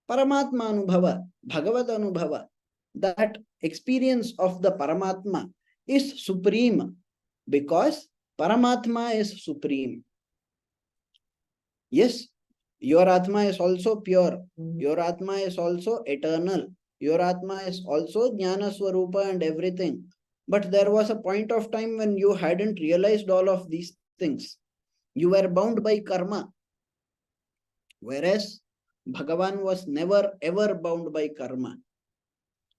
Paramatma Anubhava, Bhagavad Anubhava, that experience of the Paramatma is supreme because Paramatma is supreme. Yes, your Atma is also pure. Your Atma is also eternal. Your Atma is also Jnana Swarupa and everything. But there was a point of time when you hadn't realized all of these things. You were bound by karma. Whereas Bhagavan was never ever bound by karma.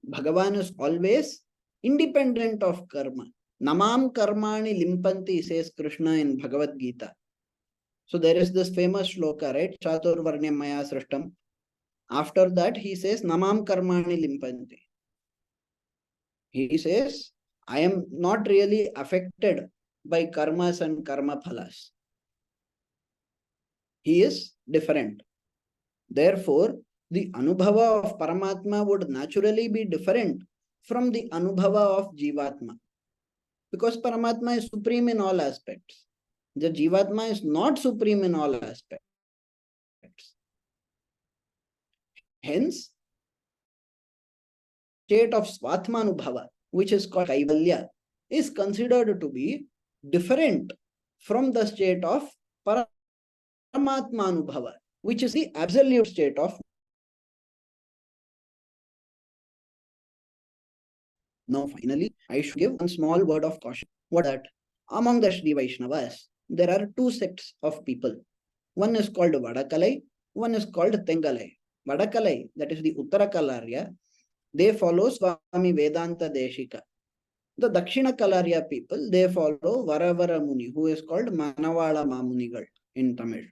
Bhagavan is always independent of karma. Namam karmani limpanti, says Krishna in Bhagavad Gita. So there is this famous shloka, right? Chaturvarnyam maya srishtam. After that, he says, Namam karmani limpanti. He says, I am not really affected by karmas and karma phalas. He is different. Therefore, the anubhava of Paramatma would naturally be different from the anubhava of Jivatma. Because Paramatma is supreme in all aspects. The Jivatma is not supreme in all aspects. Hence, state of Swatmanubhava, which is called Kaivalya, is considered to be different from the state of Paramatmanubhava, which is the absolute state of. Now, finally, I should give one small word of caution. What that? Among the Shri Vaishnavas, there are two sects of people. One is called Vadakalai, one is called Tengalai. Vadakalai, that is the Uttara they follow Swami Vedanta Deshika. The Dakshina Kalarya people, they follow Varavara Muni, who is called Manavala Mamunigal in Tamil.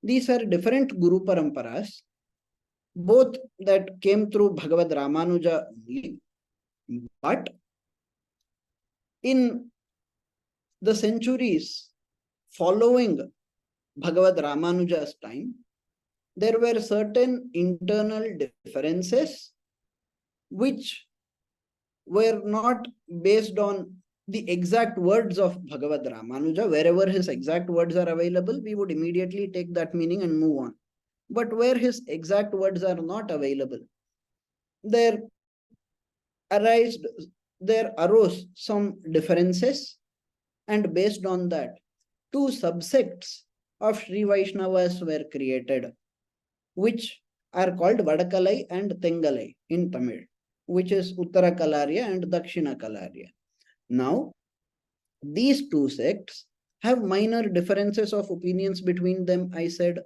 These are different Guru Paramparas, both that came through Bhagavad Ramanuja only, but in the centuries following Bhagavad Ramanuja's time, there were certain internal differences which were not based on the exact words of Bhagavad Ramanuja. Wherever his exact words are available, we would immediately take that meaning and move on. But where his exact words are not available, there arose some differences, and based on that, two subsects of Sri Vaishnavas were created, which are called Vadakalai and Tengalai in Tamil, which is Uttara Kalarya and Dakshina Kalarya. Now, these two sects have minor differences of opinions between them, I said.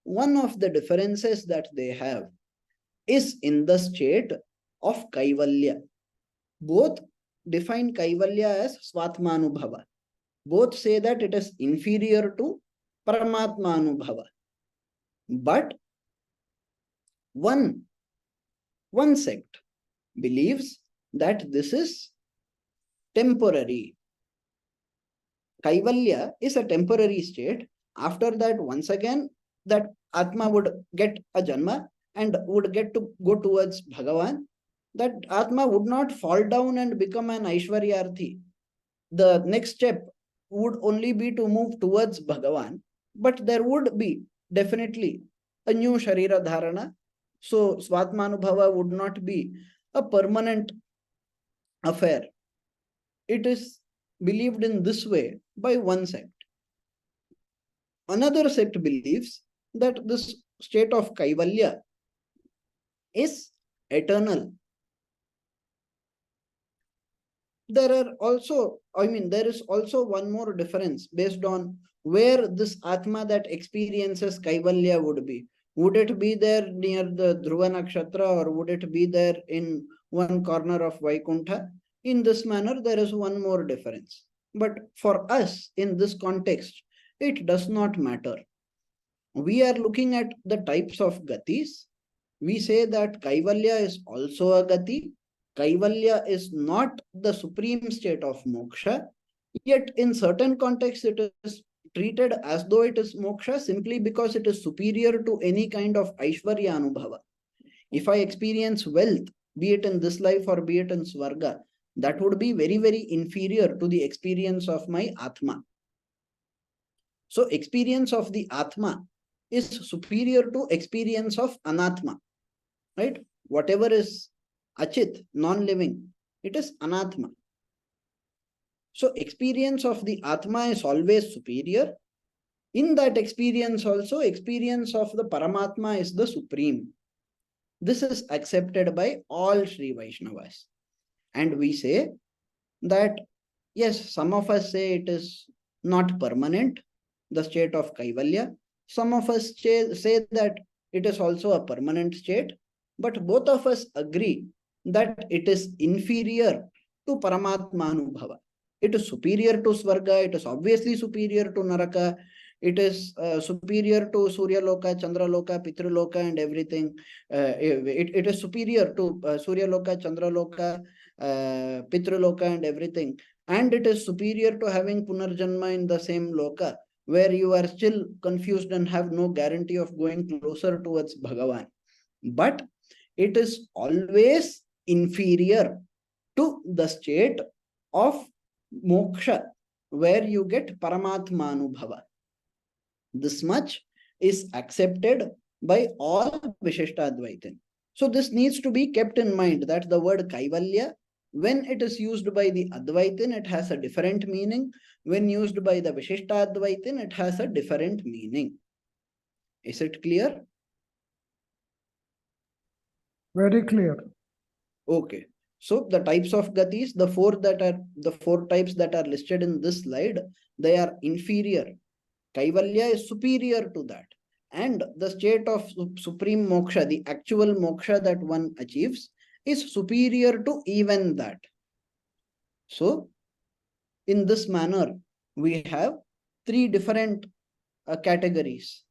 One of the differences that they have is in the state of Kaivalya. Both define Kaivalya as Swatmanubhava. Both say that it is inferior to Paramatmanubhava. But one sect believes that this is temporary. Kaivalya is a temporary state. After that, once again, that Atma would get a Janma and would get to go towards Bhagavan. That Atma would not fall down and become an Aishwaryarthi. The next step would only be to move towards Bhagavan, but there would be definitely a new Sharira Dharana. So Swatmanubhava would not be a permanent affair. It is believed in this way by one sect. Another sect believes that this state of Kaivalya is eternal. There is also one more difference based on where this Atma that experiences Kaivalya would be. Would it be there near the Dhruva Nakshatra, or would it be there in one corner of Vaikuntha? In this manner, there is one more difference. But for us in this context, it does not matter. We are looking at the types of gatis. We say that Kaivalya is also a gati. Kaivalya is not the supreme state of moksha, yet in certain contexts it is treated as though it is moksha simply because it is superior to any kind of Aishwarya Anubhava. If I experience wealth, be it in this life or be it in Swarga, that would be very, very inferior to the experience of my Atma. So experience of the Atma is superior to experience of Anatma, right? Whatever is Achit, non-living, it is Anatma. So experience of the Atma is always superior. In that experience also, experience of the Paramatma is the supreme. This is accepted by all Shri Vaishnavas. And we say that, yes, some of us say it is not permanent, the state of Kaivalya. Some of us say that it is also a permanent state. But both of us agree that it is inferior to Paramatma Anubhava. It is superior to Swarga, it is obviously superior to Naraka, it is superior to Surya Loka, Chandra Loka, Pitru Loka, and everything. It is superior to Surya Loka, Chandra Loka, Pitru Loka, and everything. And it is superior to having Punarjanma in the same Loka, where you are still confused and have no guarantee of going closer towards Bhagavan. But it is always inferior to the state of moksha, where you get Paramatma Anubhava. This much is accepted by all Vishishtadvaitin. So this needs to be kept in mind that the word Kaivalya, when it is used by the Advaitin, it has a different meaning. When used by the Vishishtadvaitin, it has a different meaning. Is it clear? Very clear. Okay. So the types of gatis, the four types that are listed in this slide, they are inferior. Kaivalya is superior to that. And the state of supreme moksha, the actual moksha that one achieves, is superior to even that. So, in this manner, we have three different categories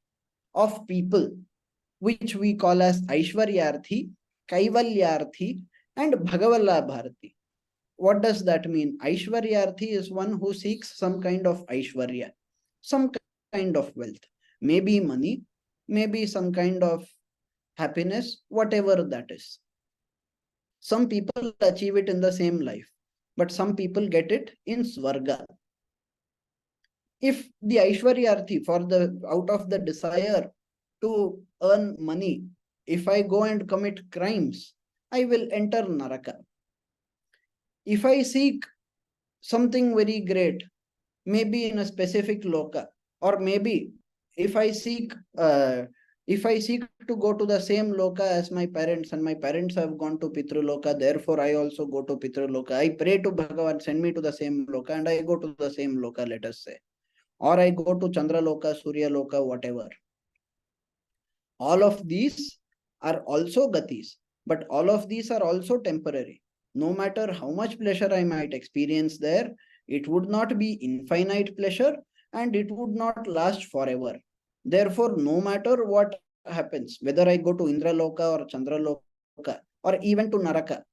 of people, which we call as Aishwaryarthi, Kaivalyarthi, and Bhagavallabharati. What does that mean? Aishwaryarthi is one who seeks some kind of Aishwarya, some kind of wealth, maybe money, maybe some kind of happiness, whatever that is. Some people achieve it in the same life, but some people get it in Swarga. If the Aishwaryarthi, for the out of the desire to earn money, if I go and commit crimes, I will enter Naraka. If I seek something very great, maybe in a specific loka, or maybe if I seek to go to the same loka as my parents, and my parents have gone to Pitru Loka, therefore I also go to Pitru Loka. I pray to Bhagavan, send me to the same loka, and I go to the same loka, let us say. Or I go to Chandra Loka, Surya Loka, whatever. All of these are also gatis, but all of these are also temporary. No matter how much pleasure I might experience there, it would not be infinite pleasure and it would not last forever. Therefore, no matter what happens, whether I go to Indra Loka or Chandra Loka or even to Naraka,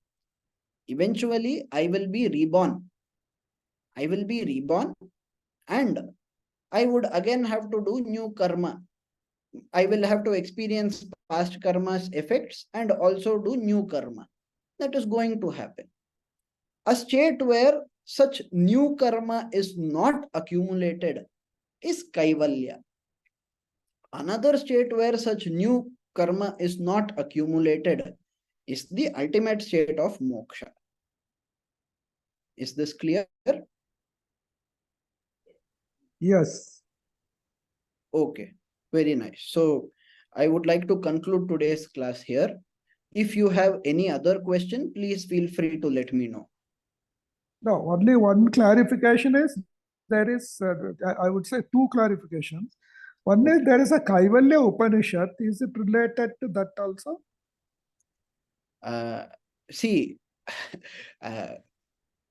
eventually I will be reborn. I will be reborn and I would again have to do new karma. I will have to experience past karma's effects and also do new karma. That is going to happen. A state where such new karma is not accumulated is Kaivalya. Another state where such new karma is not accumulated is the ultimate state of moksha. Is this clear? Yes. Okay, very nice. So I would like to conclude today's class here. If you have any other question, please feel free to let me know. No, only one clarification is there is, I would say two clarifications. One is there is a Kaivalya Upanishad. Is it related to that also? See,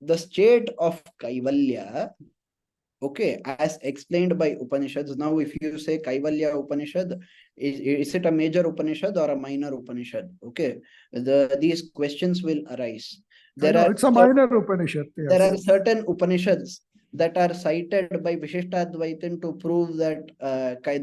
the state of Kaivalya, okay, as explained by Upanishads. Now, if you say Kaivalya Upanishad, is it a major Upanishad or a minor Upanishad? Okay, these questions will arise. There are it's a minor Upanishad. there are Yes. certain Upanishads that are cited by Vishishtadvaitha to prove that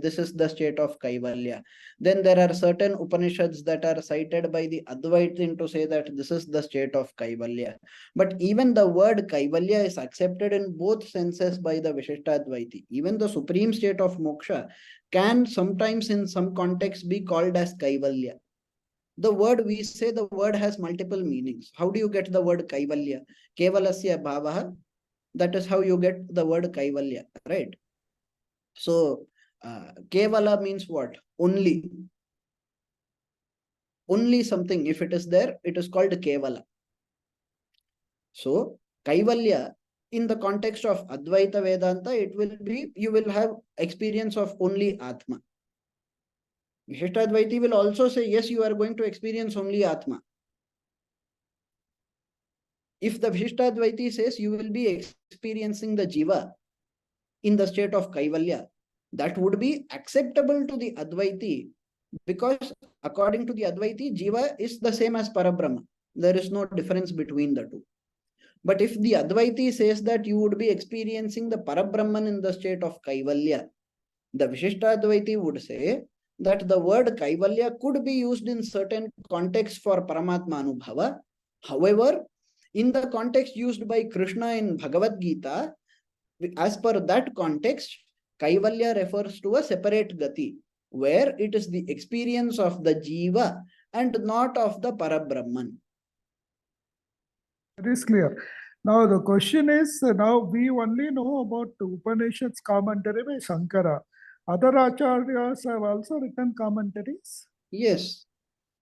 this is the state of Kaivalya. Then there are certain Upanishads that are cited by the Advaitin to say that this is the state of Kaivalya. But even the word Kaivalya is accepted in both senses by the Vishishtadvaiti. Even the supreme state of moksha can sometimes in some contexts be called as Kaivalya. The word we say, the word has multiple meanings. How do you get the word Kaivalya? Kevalasya bhavaha. That is how you get the word Kaivalya, right? So, Kevala means what? Only. Only something. If it is there, it is called Kevala. So, Kaivalya, in the context of Advaita Vedanta, it will be, you will have experience of only Atma. Vishishtadvaiti will also say, yes, you are going to experience only Atma. If the Vishishtadvaiti says you will be experiencing the Jiva in the state of Kaivalya, that would be acceptable to the Advaiti, because according to the Advaiti, Jiva is the same as Parabrahma. There is no difference between the two. But if the Advaiti says that you would be experiencing the Parabrahman in the state of Kaivalya, the Vishishtadvaiti would say that the word Kaivalya could be used in certain contexts for Paramatma Anubhava. However, in the context used by Krishna in Bhagavad Gita, as per that context, Kaivalya refers to a separate gati, where it is the experience of the Jiva and not of the Parabrahman. It is clear. Now the question is, now we only know about the Upanishads commentary by Shankara. Other acharyas have also written commentaries. Yes,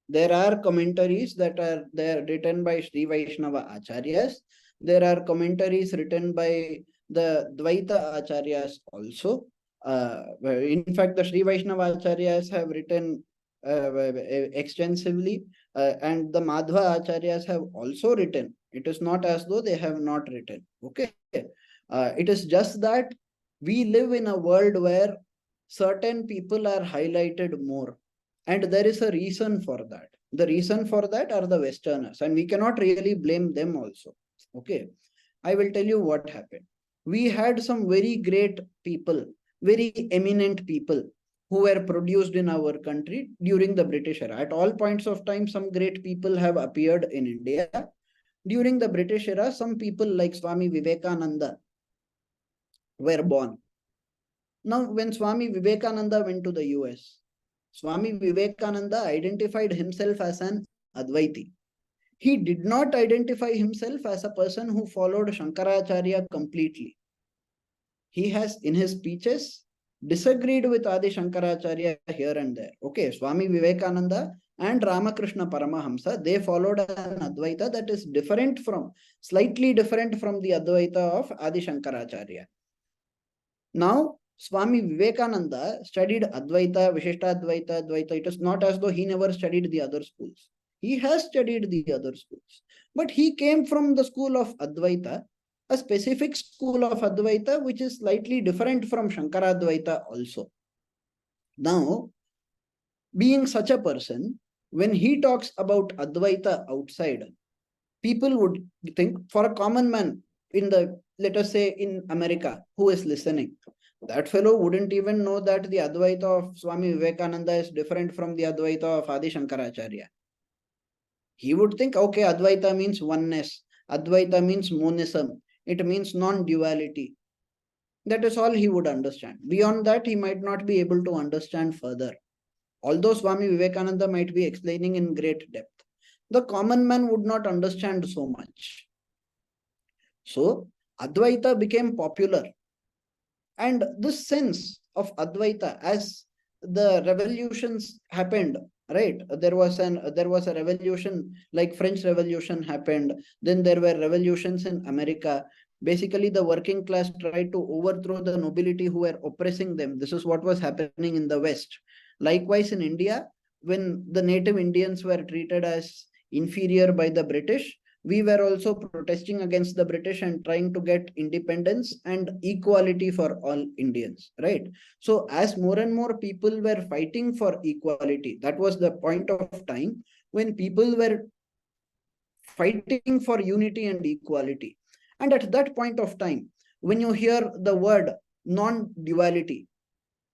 there are commentaries that are there written by Shri Vaishnava Acharyas. There are commentaries written by the Dvaita Acharyas also. In fact, the Shri Vaishnava Acharyas have written extensively, and the Madhva Acharyas have also written. It is not as though they have not written. Okay, it is just that we live in a world where certain people are highlighted more, and there is a reason for that. The reason for that are the Westerners, and we cannot really blame them also. Okay, I will tell you what happened. We had some very great people, very eminent people who were produced in our country during the British era. At all points of time, some great people have appeared in India. During the British era, some people like Swami Vivekananda were born. Now, when Swami Vivekananda went to the US, Swami Vivekananda identified himself as an Advaiti. He did not identify himself as a person who followed Shankaracharya completely. He has, in his speeches, disagreed with Adi Shankaracharya here and there. Okay, Swami Vivekananda and Ramakrishna Paramahamsa, they followed an Advaita that is different from, slightly different from the Advaita of Adi Shankaracharya. Now, Swami Vivekananda studied Advaita, Vishishtadvaita, Advaita. It is not as though he never studied the other schools. He has studied the other schools. But he came from the school of Advaita, a specific school of Advaita, which is slightly different from Shankaradvaita also. Now, being such a person, when he talks about Advaita outside, people would think, for a common man in the, let us say in America, who is listening, that fellow wouldn't even know that the Advaita of Swami Vivekananda is different from the Advaita of Adi Shankaracharya. He would think, okay, Advaita means oneness, Advaita means monism, it means non-duality. That is all he would understand. Beyond that, he might not be able to understand further. Although Swami Vivekananda might be explaining in great depth, the common man would not understand so much. So, Advaita became popular. And this sense of Advaita, as the revolutions happened, right? There was a revolution, like French Revolution happened. Then there were revolutions in America. Basically, the working class tried to overthrow the nobility who were oppressing them. This is what was happening in the West. Likewise, in India, when the native Indians were treated as inferior by the British, we were also protesting against the British and trying to get independence and equality for all Indians, right? So as more and more people were fighting for equality, that was the point of time when people were fighting for unity and equality. And at that point of time, when you hear the word non-duality,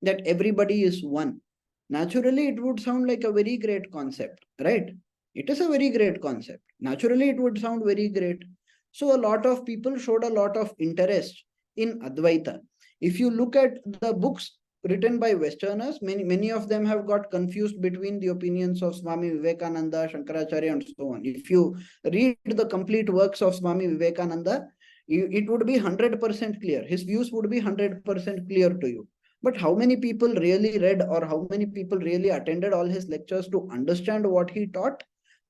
that everybody is one, naturally it would sound like a very great concept, right? It is a very great concept. Naturally, it would sound very great. So a lot of people showed a lot of interest in Advaita. If you look at the books written by Westerners, many of them have got confused between the opinions of Swami Vivekananda, Shankaracharya, and so on. If you read the complete works of Swami Vivekananda, it would be 100% clear. His views would be 100% clear to you. But how many people really read or how many people really attended all his lectures to understand what he taught?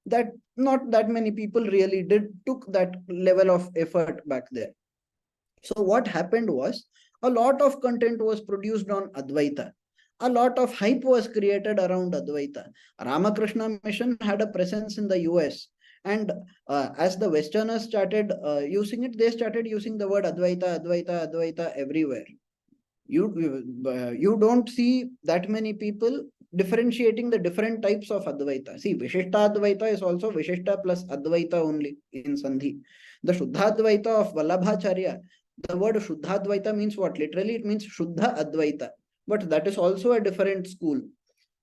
That not that many people really took that level of effort back there. So what happened was a lot of content was produced on Advaita. A lot of hype was created around Advaita. Ramakrishna Mission had a presence in the US. And as the Westerners started using it, they started using the word Advaita, Advaita, Advaita everywhere. You don't see that many people differentiating the different types of Advaita. See, Vishishtadvaitha is also Vishishta plus Advaita only in Sandhi. The Shuddhadvaita of Vallabhacharya, the word Shuddhadvaita means what? Literally, it means Shuddha Advaita. But that is also a different school.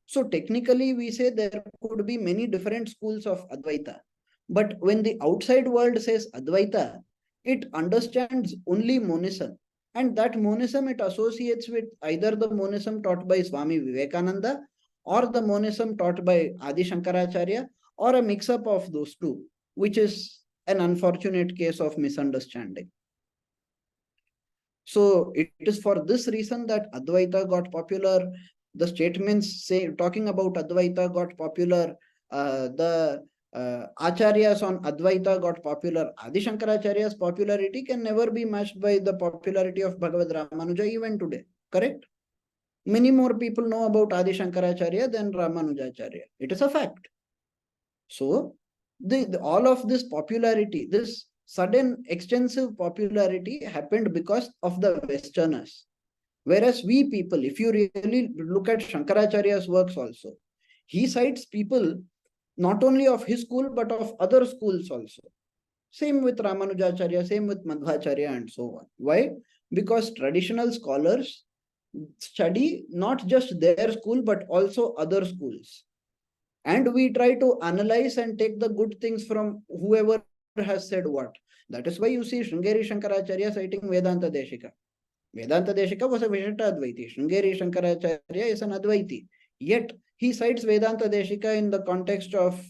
So technically, we say there could be many different schools of Advaita. But when the outside world says Advaita, it understands only monism. And that monism it associates with either the monism taught by Swami Vivekananda or the monism taught by Adi Shankaracharya or a mix-up of those two, which is an unfortunate case of misunderstanding. So it is for this reason that Advaita got popular. The statements talking about Advaita got popular. Acharyas on Advaita got popular. Adi Shankaracharya's popularity can never be matched by the popularity of Bhagavad Ramanuja even today. Correct? Many more people know about Adi Shankaracharya than Ramanujacharya. It is a fact. So all of this popularity, this sudden extensive popularity happened because of the Westerners. Whereas we people, if you really look at Shankaracharya's works also, he cites people not only of his school, but of other schools also. Same with Ramanujacharya, same with Madhvacharya and so on. Why? Because traditional scholars study not just their school, but also other schools. And we try to analyze and take the good things from whoever has said what. That is why you see Sringeri Shankaracharya citing Vedanta Deshika. Vedanta Deshika was a Vishishtadvaiti. Sringeri Shankaracharya is an Advaiti. Yet, he cites Vedanta Deshika in the context of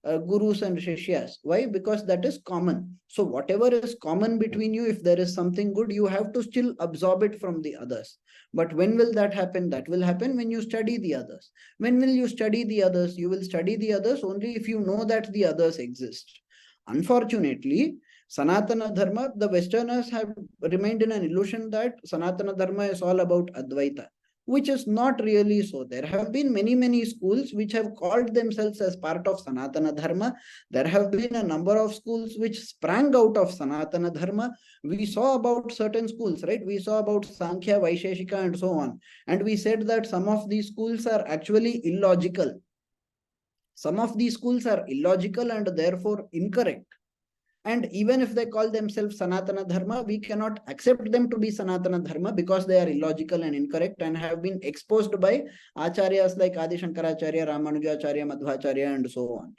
gurus and shishyas. Why? Because that is common. So whatever is common between you, if there is something good, you have to still absorb it from the others. But when will that happen? That will happen when you study the others. When will you study the others? You will study the others only if you know that the others exist. Unfortunately, Sanatana Dharma, the Westerners have remained in an illusion that Sanatana Dharma is all about Advaita, which is not really so. There have been many schools which have called themselves as part of Sanatana Dharma. There have been a number of schools which sprang out of Sanatana Dharma. We saw about certain schools, right? We saw about Sankhya, Vaisheshika and so on. And we said that some of these schools are actually illogical. Some of these schools are illogical and therefore incorrect. And even if they call themselves Sanatana Dharma, we cannot accept them to be Sanatana Dharma because they are illogical and incorrect and have been exposed by Acharyas like Adi Shankaracharya, Ramanujacharya, Madhvacharya and so on.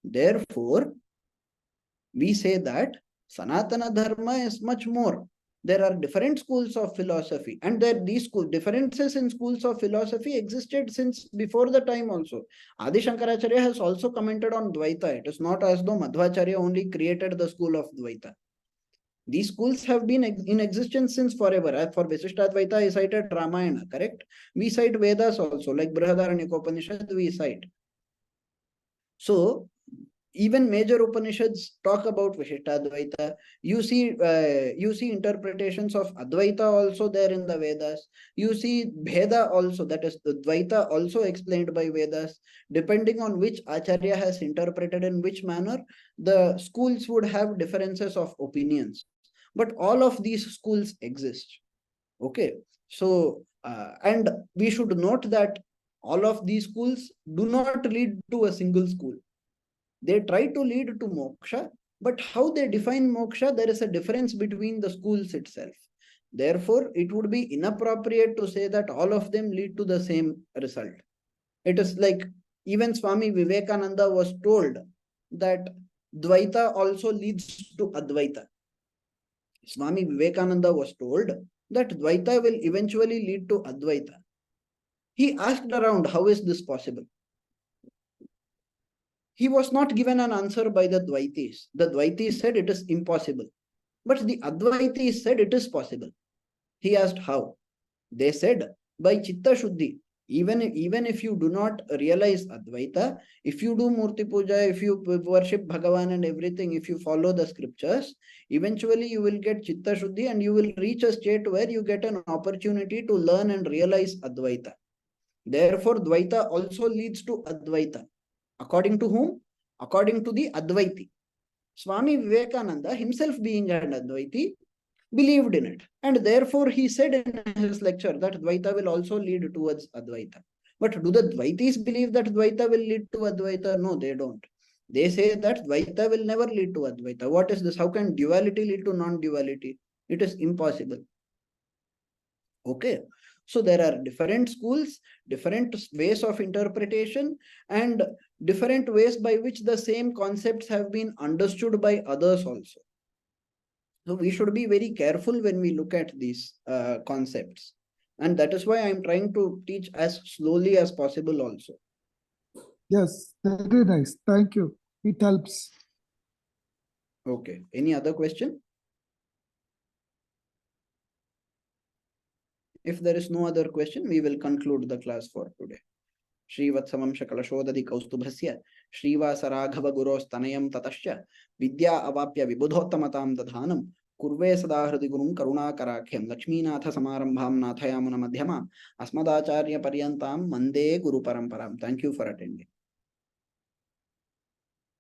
Therefore, we say that Sanatana Dharma is much more. There are different schools of philosophy, and these differences in schools of philosophy existed since before the time also. Adi Shankaracharya has also commented on Dvaita. It is not as though Madhvacharya only created the school of Dvaita. These schools have been in existence since forever. As for Vishishtadvaitha, I cited Ramayana, correct? We cite Vedas also, like Brihadaranyaka Upanishad, we cite. So, even major Upanishads talk about Vishishtadvaitha. You see interpretations of Advaita also there in the Vedas. You see Bheda also, that is the Dvaita also explained by Vedas. Depending on which Acharya has interpreted in which manner, the schools would have differences of opinions. But all of these schools exist. Okay, so and we should note that all of these schools do not lead to a single school. They try to lead to moksha, but how they define moksha, there is a difference between the schools itself. Therefore, it would be inappropriate to say that all of them lead to the same result. It is like even Swami Vivekananda was told that Dvaita also leads to Advaita. Swami Vivekananda was told that Dvaita will eventually lead to Advaita. He asked around, how is this possible? He was not given an answer by the Dvaitis. The Dvaitis said it is impossible. But the Advaitis said it is possible. He asked how? They said by Chitta Shuddhi. Even if you do not realize Advaita, if you do Murti Puja, if you worship Bhagavan and everything, if you follow the scriptures, eventually you will get Chitta Shuddhi and you will reach a state where you get an opportunity to learn and realize Advaita. Therefore, Dvaita also leads to Advaita. According to whom? According to the Advaiti. Swami Vivekananda, himself being an Advaiti, believed in it. And therefore, he said in his lecture that Dvaita will also lead towards Advaita. But do the Dvaitis believe that Dvaita will lead to Advaita? No, they don't. They say that Dvaita will never lead to Advaita. What is this? How can duality lead to non-duality? It is impossible. Okay. So there are different schools, different ways of interpretation, and different ways by which the same concepts have been understood by others also. So we should be very careful when we look at these concepts. And that is why I'm trying to teach as slowly as possible also. Yes, very nice. Thank you. It helps. Okay. Any other question? If there is no other question, we will conclude the class for today. Shri Vatsamam Shakalashodadi Kaustubhasya Shrivasaraghava Gurostanayam Tatasya Vidya Avapya Vibudhotamatam Dadhanam Kurve Sadahradi Gurum Karunakarakyam Lakshminatha Samarambham Nathayamuna Madhyama Asmadacharya Paryantam Mande Guru Paramparam. Thank you for attending.